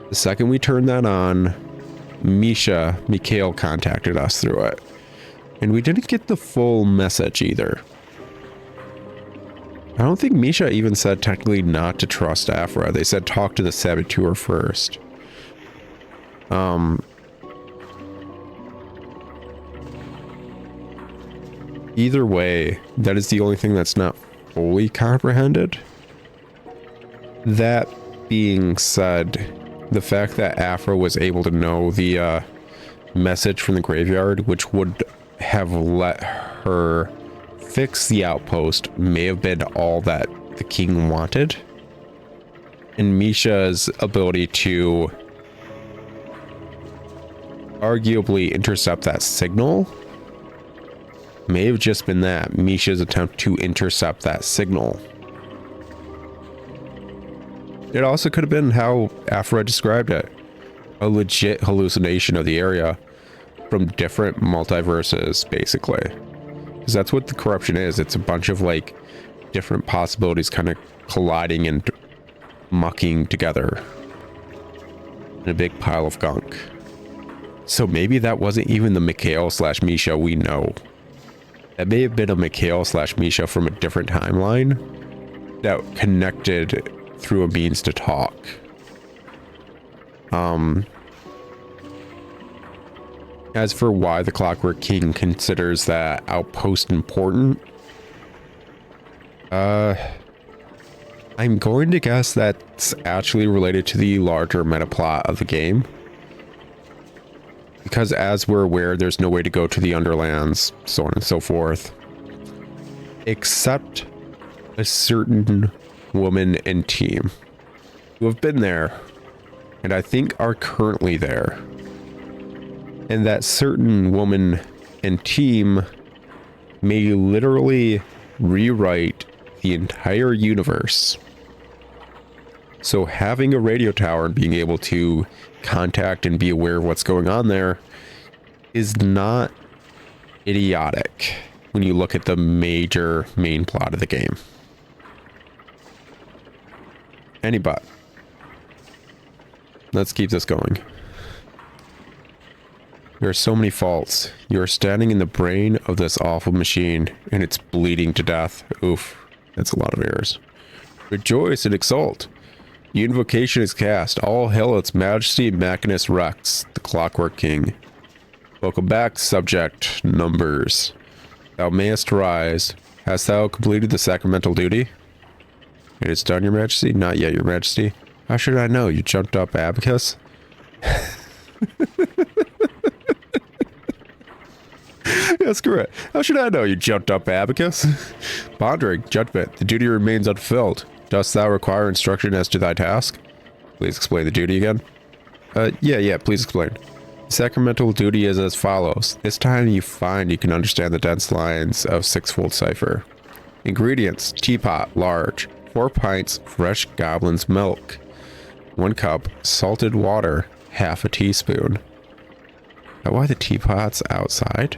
The second we turned that on, Mikhail contacted us through it. And we didn't get the full message either. I don't think Misha even said technically not to trust Afra. They said talk to the saboteur first. Either way, that is the only thing that's not fully comprehended. That being said, the fact that Afra was able to know the message from the graveyard, which would have let her fix the outpost may have been all that the king wanted. And Misha's ability to arguably intercept that signal may have just been that. Misha's attempt to intercept that signal. It also could have been how Aphra described it. A legit hallucination of the area from different multiverses, basically. Because that's what the corruption is. It's a bunch of like different possibilities kind of colliding and mucking together in a big pile of gunk. So maybe that wasn't even the Mikhail / Misha we know. That may have been a Mikhail / Misha from a different timeline that connected through a means to talk. As for why the Clockwork King considers that outpost important, I'm going to guess that's actually related to the larger meta plot of the game. Because as we're aware, there's no way to go to the Underlands, so on and so forth. Except a certain woman and team who have been there, and I think are currently there. And that certain woman and team may literally rewrite the entire universe. So having a radio tower and being able to contact and be aware of what's going on there is not idiotic when you look at the main plot of the game. But let's keep this going. There are so many faults. You are standing in the brain of this awful machine, and it's bleeding to death. Oof, that's a lot of errors. Rejoice and exult. The invocation is cast. All hail its majesty, Machinus Rex, the Clockwork King. Welcome back, subject numbers. Thou mayest rise. Hast thou completed the sacramental duty? It is done, your majesty? Not yet, your majesty. How should I know? You jumped up Abacus? Yeah, screw it. How should I know you jumped up Abacus? Pondering, judgment. The duty remains unfulfilled. Dost thou require instruction as to thy task? Please explain the duty again. Yeah, please explain. The sacramental duty is as follows. This time you find you can understand the dense lines of sixfold cipher. Ingredients: teapot, large. 4 pints fresh goblin's milk. 1 cup salted water, half a teaspoon. Is that why the teapot's outside?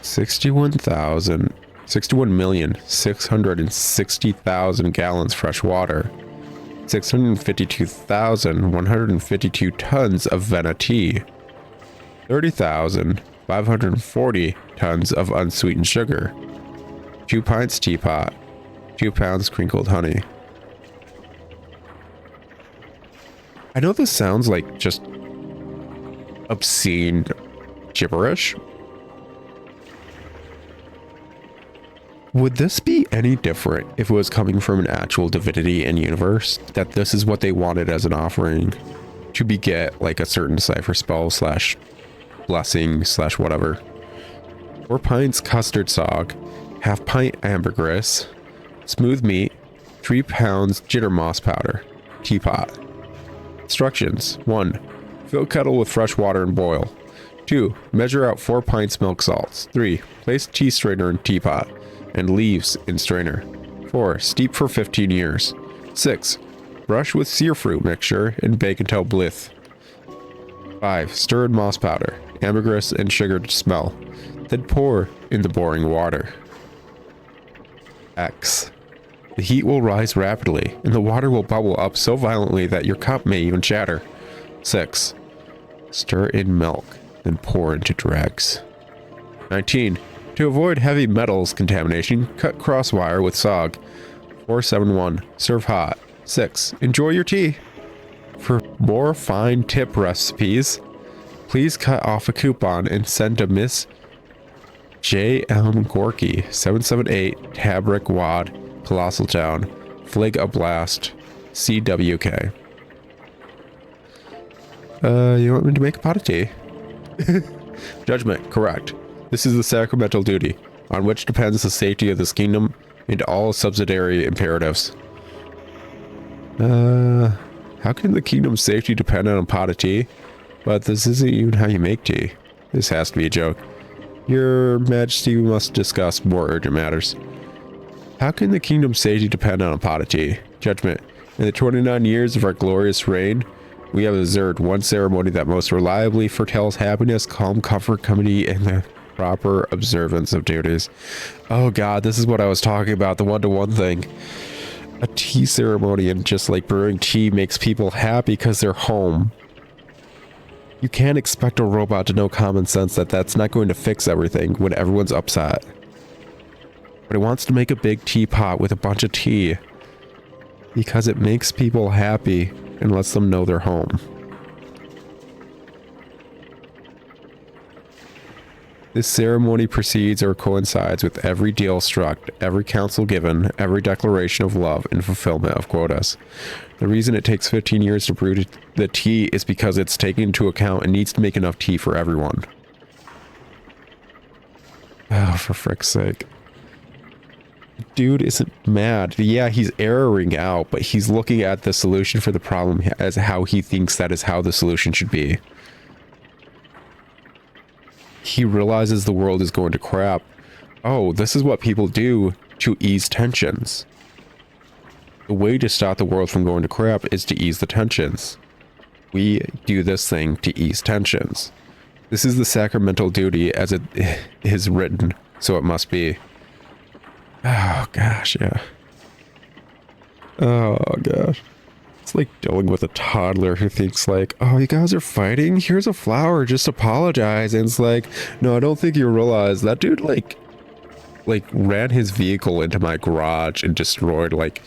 61,660,000 gallons fresh water. 652,152 tons of Vena tea. 30,540 tons of unsweetened sugar. 2 pints teapot. 2 pounds crinkled honey. I know this sounds like just obscene gibberish. Would this be any different if it was coming from an actual divinity and universe? That this is what they wanted as an offering to beget like a certain cipher spell / blessing / whatever. 4 pints custard sog, half pint ambergris, smooth meat, 3 pounds jitter moss powder, teapot. Instructions: 1. Fill kettle with fresh water and boil. 2. Measure out 4 pints milk salts. 3. Place tea strainer in teapot and leaves in strainer. 4. Steep for 15 years. 6. Brush with sear fruit mixture and bake until blith. 5. Stir in moss powder, ambergris, and sugar to smell. Then pour in the boiling water. X. The heat will rise rapidly, and the water will bubble up so violently that your cup may even shatter. 6. Stir in milk, then pour into dregs. 19. To avoid heavy metals contamination, cut crosswire with SOG. 471. Serve hot. 6. Enjoy your tea. For more fine tip recipes, please cut off a coupon and send to Miss J.M. Gorky, 778 Tabrick Wad, Colossal Town, Flig Oblast, CWK. You want me to make a pot of tea? Judgment, correct. This is the sacramental duty, on which depends the safety of this kingdom and all subsidiary imperatives. How can the kingdom's safety depend on a pot of tea? But this isn't even how you make tea. This has to be a joke. Your Majesty, we must discuss more urgent matters. How can the kingdom's safety depend on a pot of tea? Judgment. In the 29 years of our glorious reign, we have observed one ceremony that most reliably foretells happiness, calm, comfort, comedy, and the proper observance of duties. Oh god, this is what I was talking about, the one-to-one thing. A tea ceremony, and just like brewing tea makes people happy because they're home. You can't expect a robot to know common sense that that's not going to fix everything when everyone's upset. But it wants to make a big teapot with a bunch of tea because it makes people happy and lets them know they're home. This ceremony precedes or coincides with every deal struck, every counsel given, every declaration of love and fulfillment of quotas. The reason it takes 15 years to brew the tea is because it's taken into account and needs to make enough tea for everyone. Oh, for frick's sake. Dude isn't mad. Yeah, he's erroring out, but he's looking at the solution for the problem as how he thinks that is how the solution should be. He realizes the world is going to crap. Oh, this is what people do to ease tensions. The way to stop the world from going to crap is to ease the tensions. We do this thing to ease tensions. This is the sacramental duty as it is written, so it must be. Oh gosh, yeah. Oh gosh. It's like dealing with a toddler who thinks like, oh, you guys are fighting? Here's a flower, just apologize. And it's like, no, I don't think you realize that dude like ran his vehicle into my garage and destroyed like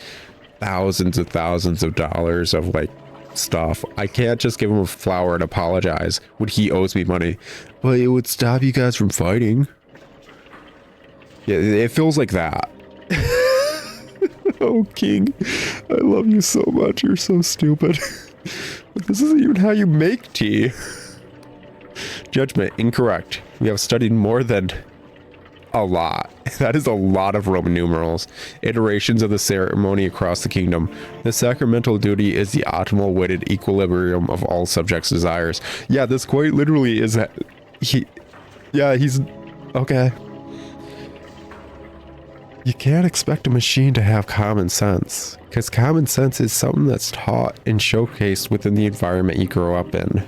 thousands of dollars of like stuff. I can't just give him a flower and apologize when he owes me money. But it would stop you guys from fighting. Yeah, it feels like that. Oh, King, I love you so much. You're so stupid. But this isn't even how you make tea. Judgment, incorrect. We have studied more than a lot. That is a lot of Roman numerals. Iterations of the ceremony across the kingdom. The sacramental duty is the optimal weighted equilibrium of all subjects' desires. Yeah, this quite literally is that he's okay. You can't expect a machine to have common sense, because common sense is something that's taught and showcased within the environment you grow up in.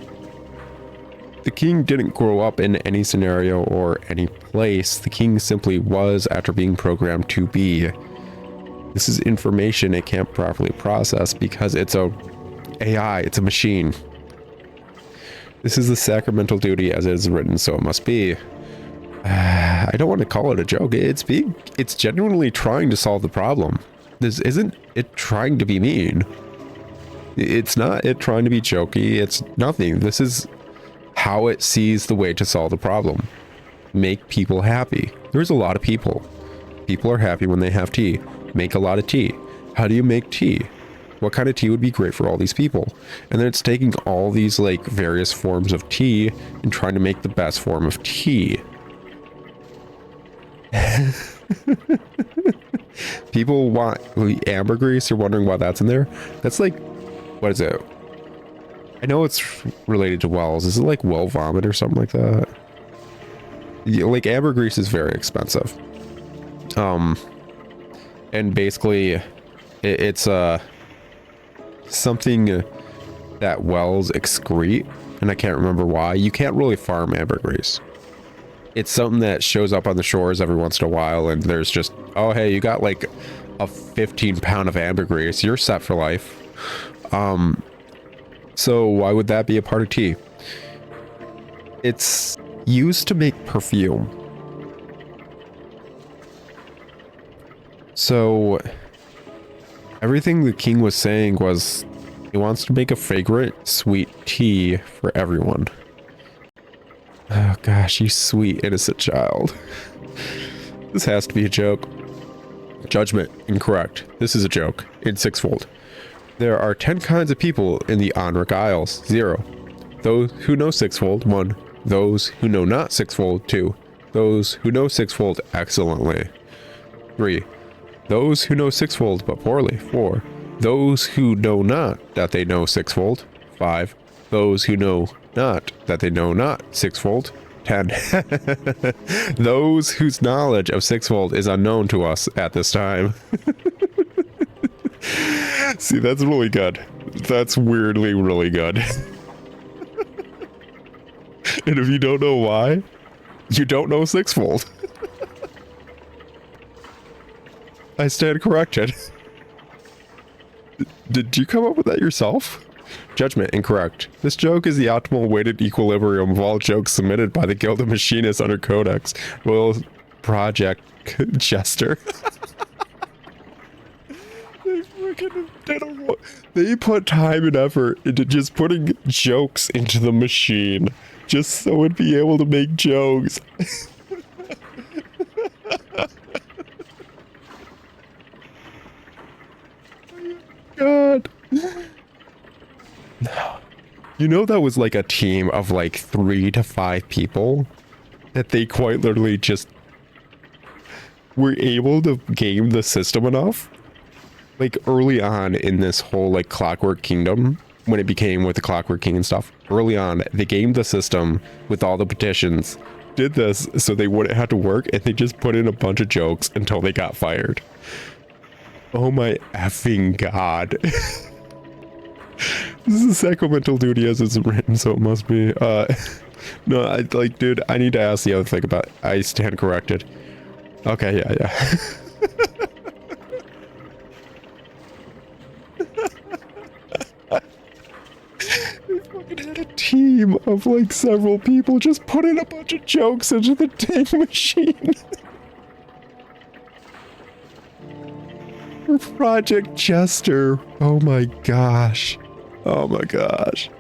The king didn't grow up in any scenario or any place. The king simply was after being programmed to be. This is information it can't properly process because it's a AI, it's a machine. This is the sacramental duty as it is written, so it must be. I don't want to call it a joke. It's genuinely trying to solve the problem. This isn't it trying to be mean. It's not it trying to be jokey. It's nothing. This is how it sees the way to solve the problem. Make people happy. There's a lot of people. People are happy when they have tea. Make a lot of tea. How do you make tea? What kind of tea would be great for all these people? And then it's taking all these like various forms of tea and trying to make the best form of tea. People want ambergris. You're wondering why that's in there. That's like, what is it? I know it's related to wells. Is it like well vomit or something like that? Yeah, like ambergris is very expensive. And basically it's something that wells excrete, and I can't remember why. You can't really farm ambergris. It's something that shows up on the shores every once in a while, and there's just, oh, hey, you got like a 15 pound of ambergris. You're set for life. So why would that be a part of tea? It's used to make perfume. So everything the king was saying was he wants to make a fragrant, sweet tea for everyone. Oh gosh, you sweet, innocent child. This has to be a joke. Judgment, incorrect. This is a joke, in sixfold. There are 10 kinds of people in the Onric Isles. 0. Those who know sixfold. 1. those who know not sixfold. 2, those who know sixfold excellently. 3, those who know sixfold but poorly. 4, those who know not that they know sixfold. 5, those who know not that they know not sixfold. 10, those whose knowledge of sixfold is unknown to us at this time. See, that's really good. That's weirdly really good. And if you don't know why, you don't know sixfold. I stand corrected. Did you come up with that yourself? Judgment incorrect. This joke is the optimal weighted equilibrium of all jokes submitted by the Guild of Machinists under Codex. Well, Project Jester. They put time and effort into just putting jokes into the machine just so it'd be able to make jokes. God. You know, that was like a team of like 3 to 5 people that they quite literally just were able to game the system enough. Like early on in this whole like Clockwork Kingdom, when it became with the Clockwork King and stuff, early on they gamed the system with all the petitions, did this so they wouldn't have to work, and they just put in a bunch of jokes until they got fired. Oh my effing god. This is a sacramental duty as it's written, so it must be. No, I like, dude, I need to ask the other thing about, I stand corrected. Okay, yeah. They fucking had a team of like several people just put in a bunch of jokes into the dang machine. For Project Jester. Oh my gosh. Oh my gosh.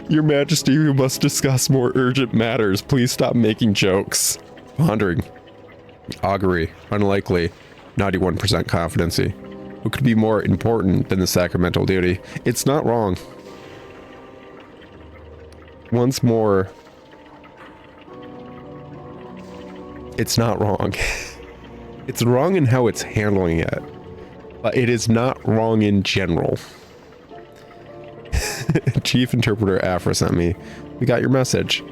Your Majesty, we must discuss more urgent matters. Please stop making jokes. Pondering. Augury. Unlikely. 91% confidency. What could be more important than the sacramental duty? It's not wrong. Once more, it's not wrong. It's wrong in how it's handling it, but it is not wrong in general. Chief Interpreter Afra sent me. We got your message.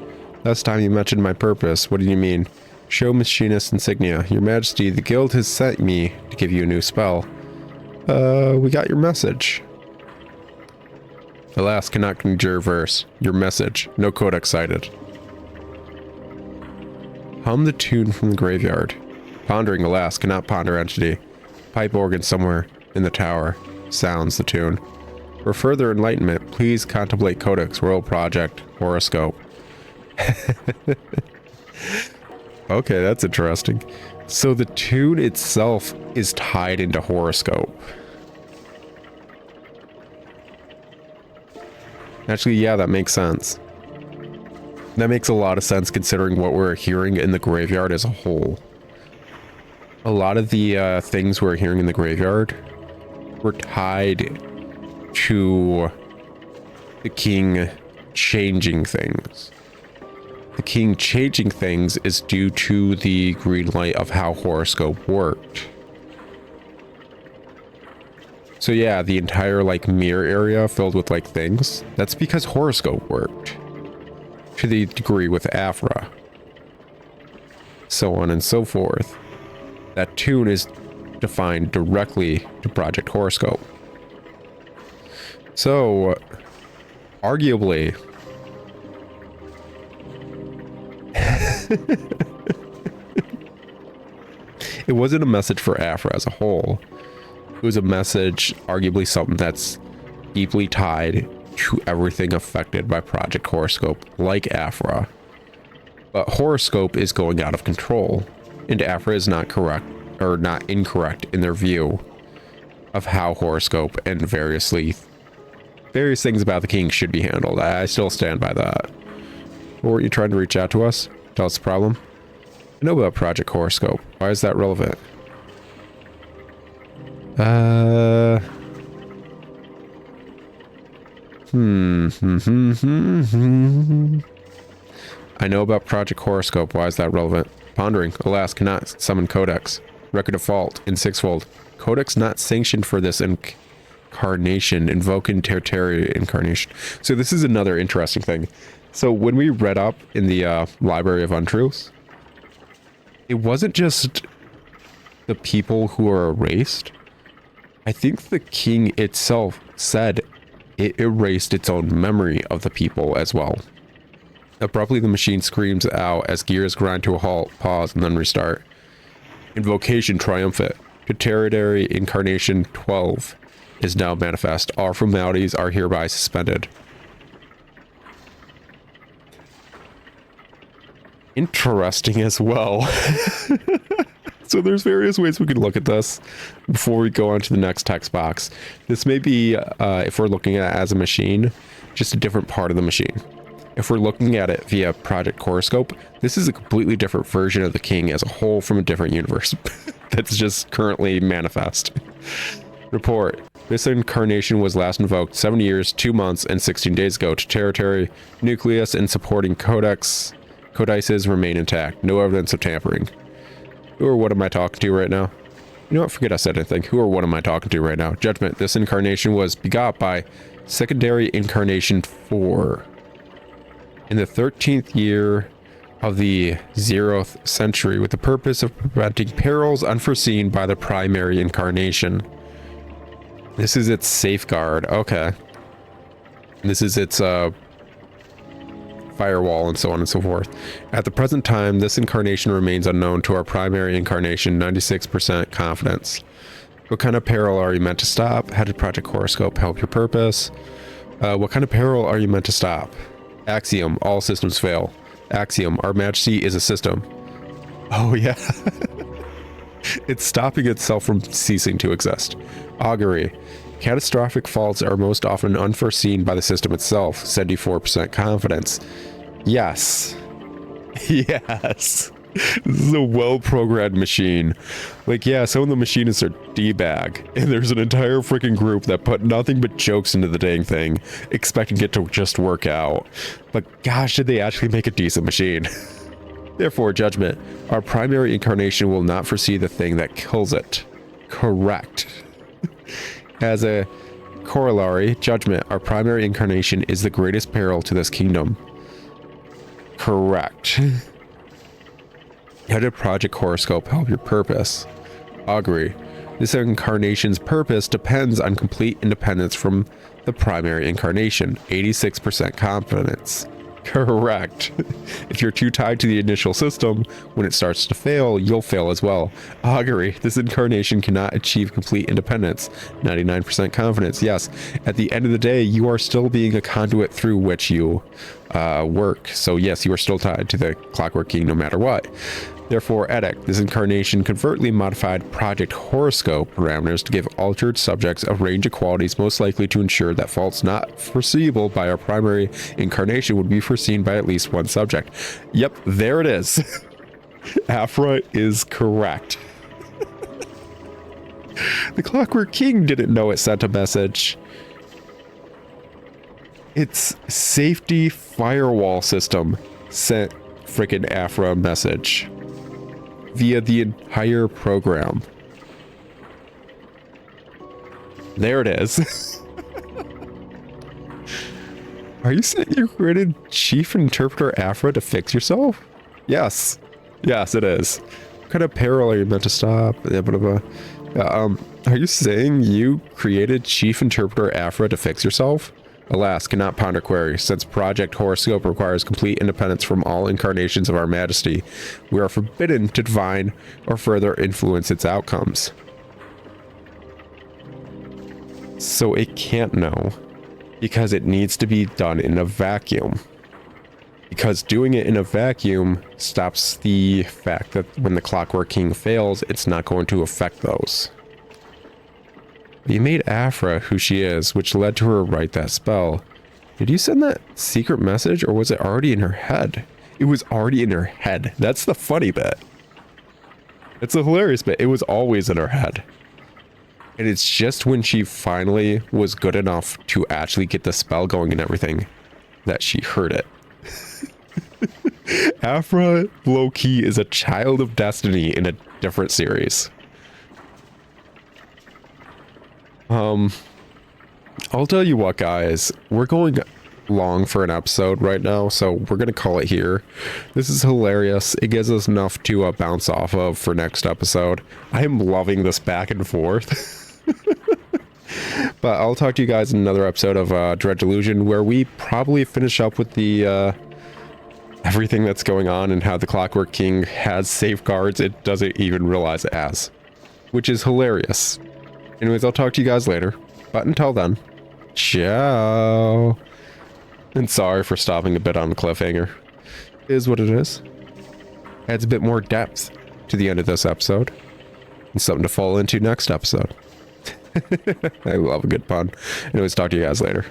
Last time you mentioned my purpose. What do you mean? Show Machinist insignia. Your Majesty, the guild has sent me to give you a new spell. We got your message. Alas, cannot conjure verse. Your message. No codex cited. Hum the tune from the graveyard. Pondering, alas, cannot ponder entity. Pipe organ somewhere in the tower. Sounds the tune. For further enlightenment, please contemplate Codex Royal Project Horoscope. Okay, that's interesting. So the tune itself is tied into Horoscope. Actually, yeah, that makes sense. That makes a lot of sense considering what we're hearing in the graveyard as a whole. A lot of the things we're hearing in the graveyard were tied to the king changing things. The king changing things is due to the green light of how Horoscope worked. So yeah, the entire like mirror area filled with like things, that's because Horoscope worked. To the degree with Afra. So on and so forth. That tune is defined directly to Project Horoscope. So, arguably, it wasn't a message for Afra as a whole. It was a message, arguably something that's deeply tied to everything affected by Project Horoscope, like Afra. But Horoscope is going out of control, and Afra is not correct, or not incorrect in their view of how Horoscope and various things about the king should be handled. I still stand by that. Or were you trying to reach out to us? Tell us the problem? I know about Project Horoscope. Why is that relevant? I know about Project Horoscope. Why is that relevant? Pondering. Alas, cannot summon Codex. Record default in sixfold. Codex not sanctioned for this incarnation. Invoking tertiary incarnation. So this is another interesting thing. So when we read up in the Library of Untruths, it wasn't just the people who are erased. I think the king itself said it erased its own memory of the people as well. Abruptly, the machine screams out as gears grind to a halt, pause, and then restart. Invocation triumphant. Tertiary incarnation 12 is now manifest. All formalities are hereby suspended. Interesting as well. So there's various ways we can look at this before we go on to the next text box. This may be, if we're looking at it as a machine, just a different part of the machine. If we're looking at it via Project Horoscope, this is a completely different version of the king as a whole from a different universe that's just currently manifest. Report. This incarnation was last invoked 7 years, 2 months, and 16 days ago to territory. Nucleus and supporting codices remain intact. No evidence of tampering. Who or what am I talking to right now? You know what? Forget I said anything. Who or what am I talking to right now? Judgment. This incarnation was begot by secondary incarnation 4. In the 13th year of the 0th century, with the purpose of preventing perils unforeseen by the primary incarnation. This is its safeguard. Okay. This is its firewall and so on and so forth. At the present time, this incarnation remains unknown to our primary incarnation, 96% confidence. What kind of peril are you meant to stop? How did Project Horoscope help your purpose? What kind of peril are you meant to stop? Axiom, all systems fail. Axiom, our majesty is a system. Oh yeah. It's stopping itself from ceasing to exist. Augury, catastrophic faults are most often unforeseen by the system itself, 74% confidence. Yes. Yes. This is a well-programmed machine. Like, yeah, some of the machinists are D-bag, and there's an entire freaking group that put nothing but jokes into the dang thing, expecting it to just work out. But gosh, did they actually make a decent machine. Therefore, judgment. Our primary incarnation will not foresee the thing that kills it. Correct. As a corollary, judgment. Our primary incarnation is the greatest peril to this kingdom. Correct. How did Project Horoscope help your purpose? Augury. This incarnation's purpose depends on complete independence from the primary incarnation. 86% confidence. Correct. If you're too tied to the initial system, when it starts to fail, you'll fail as well. Augury. This incarnation cannot achieve complete independence. 99% confidence. Yes. At the end of the day, you are still being a conduit through which you work. So yes, you are still tied to the Clockwork King no matter what. Therefore, edict. This incarnation covertly modified Project Horoscope parameters to give altered subjects a range of qualities most likely to ensure that faults not foreseeable by our primary incarnation would be foreseen by at least one subject. Yep, there it is. Afra is correct. The Clockwork King didn't know it sent a message. Its safety firewall system sent frickin' Afra a message via the entire program. There it is. Are you saying you created Chief Interpreter Afra to fix yourself? Yes. Yes, it is. What kind of peril are you meant to stop? Are you saying you created Chief Interpreter Afra to fix yourself? Alas, cannot ponder query. Since Project Horoscope requires complete independence from all incarnations of our majesty, we are forbidden to divine or further influence its outcomes. So it can't know, because it needs to be done in a vacuum. Because doing it in a vacuum stops the fact that when the Clockwork King fails, it's not going to affect those. You made Afra who she is, which led to her write that spell. Did you send that secret message, or was it already in her head? It was already in her head. That's the funny bit. It's a hilarious bit. It was always in her head. And it's just when she finally was good enough to actually get the spell going and everything that she heard it. Afra, low-key, is a child of destiny in a different series. I'll tell you what, guys. We're going long for an episode right now, so we're going to call it here. This is hilarious. It gives us enough to bounce off of for next episode. I am loving this back and forth. But I'll talk to you guys in another episode of Delusion, where we probably finish up with the everything that's going on and how the Clockwork King has safeguards it doesn't even realize it has, which is hilarious. Anyways, I'll talk to you guys later, but until then, ciao. And sorry for stopping a bit on the cliffhanger. It is what it is. Adds a bit more depth to the end of this episode, and something to fall into next episode. I love a good pun. Anyways, talk to you guys later.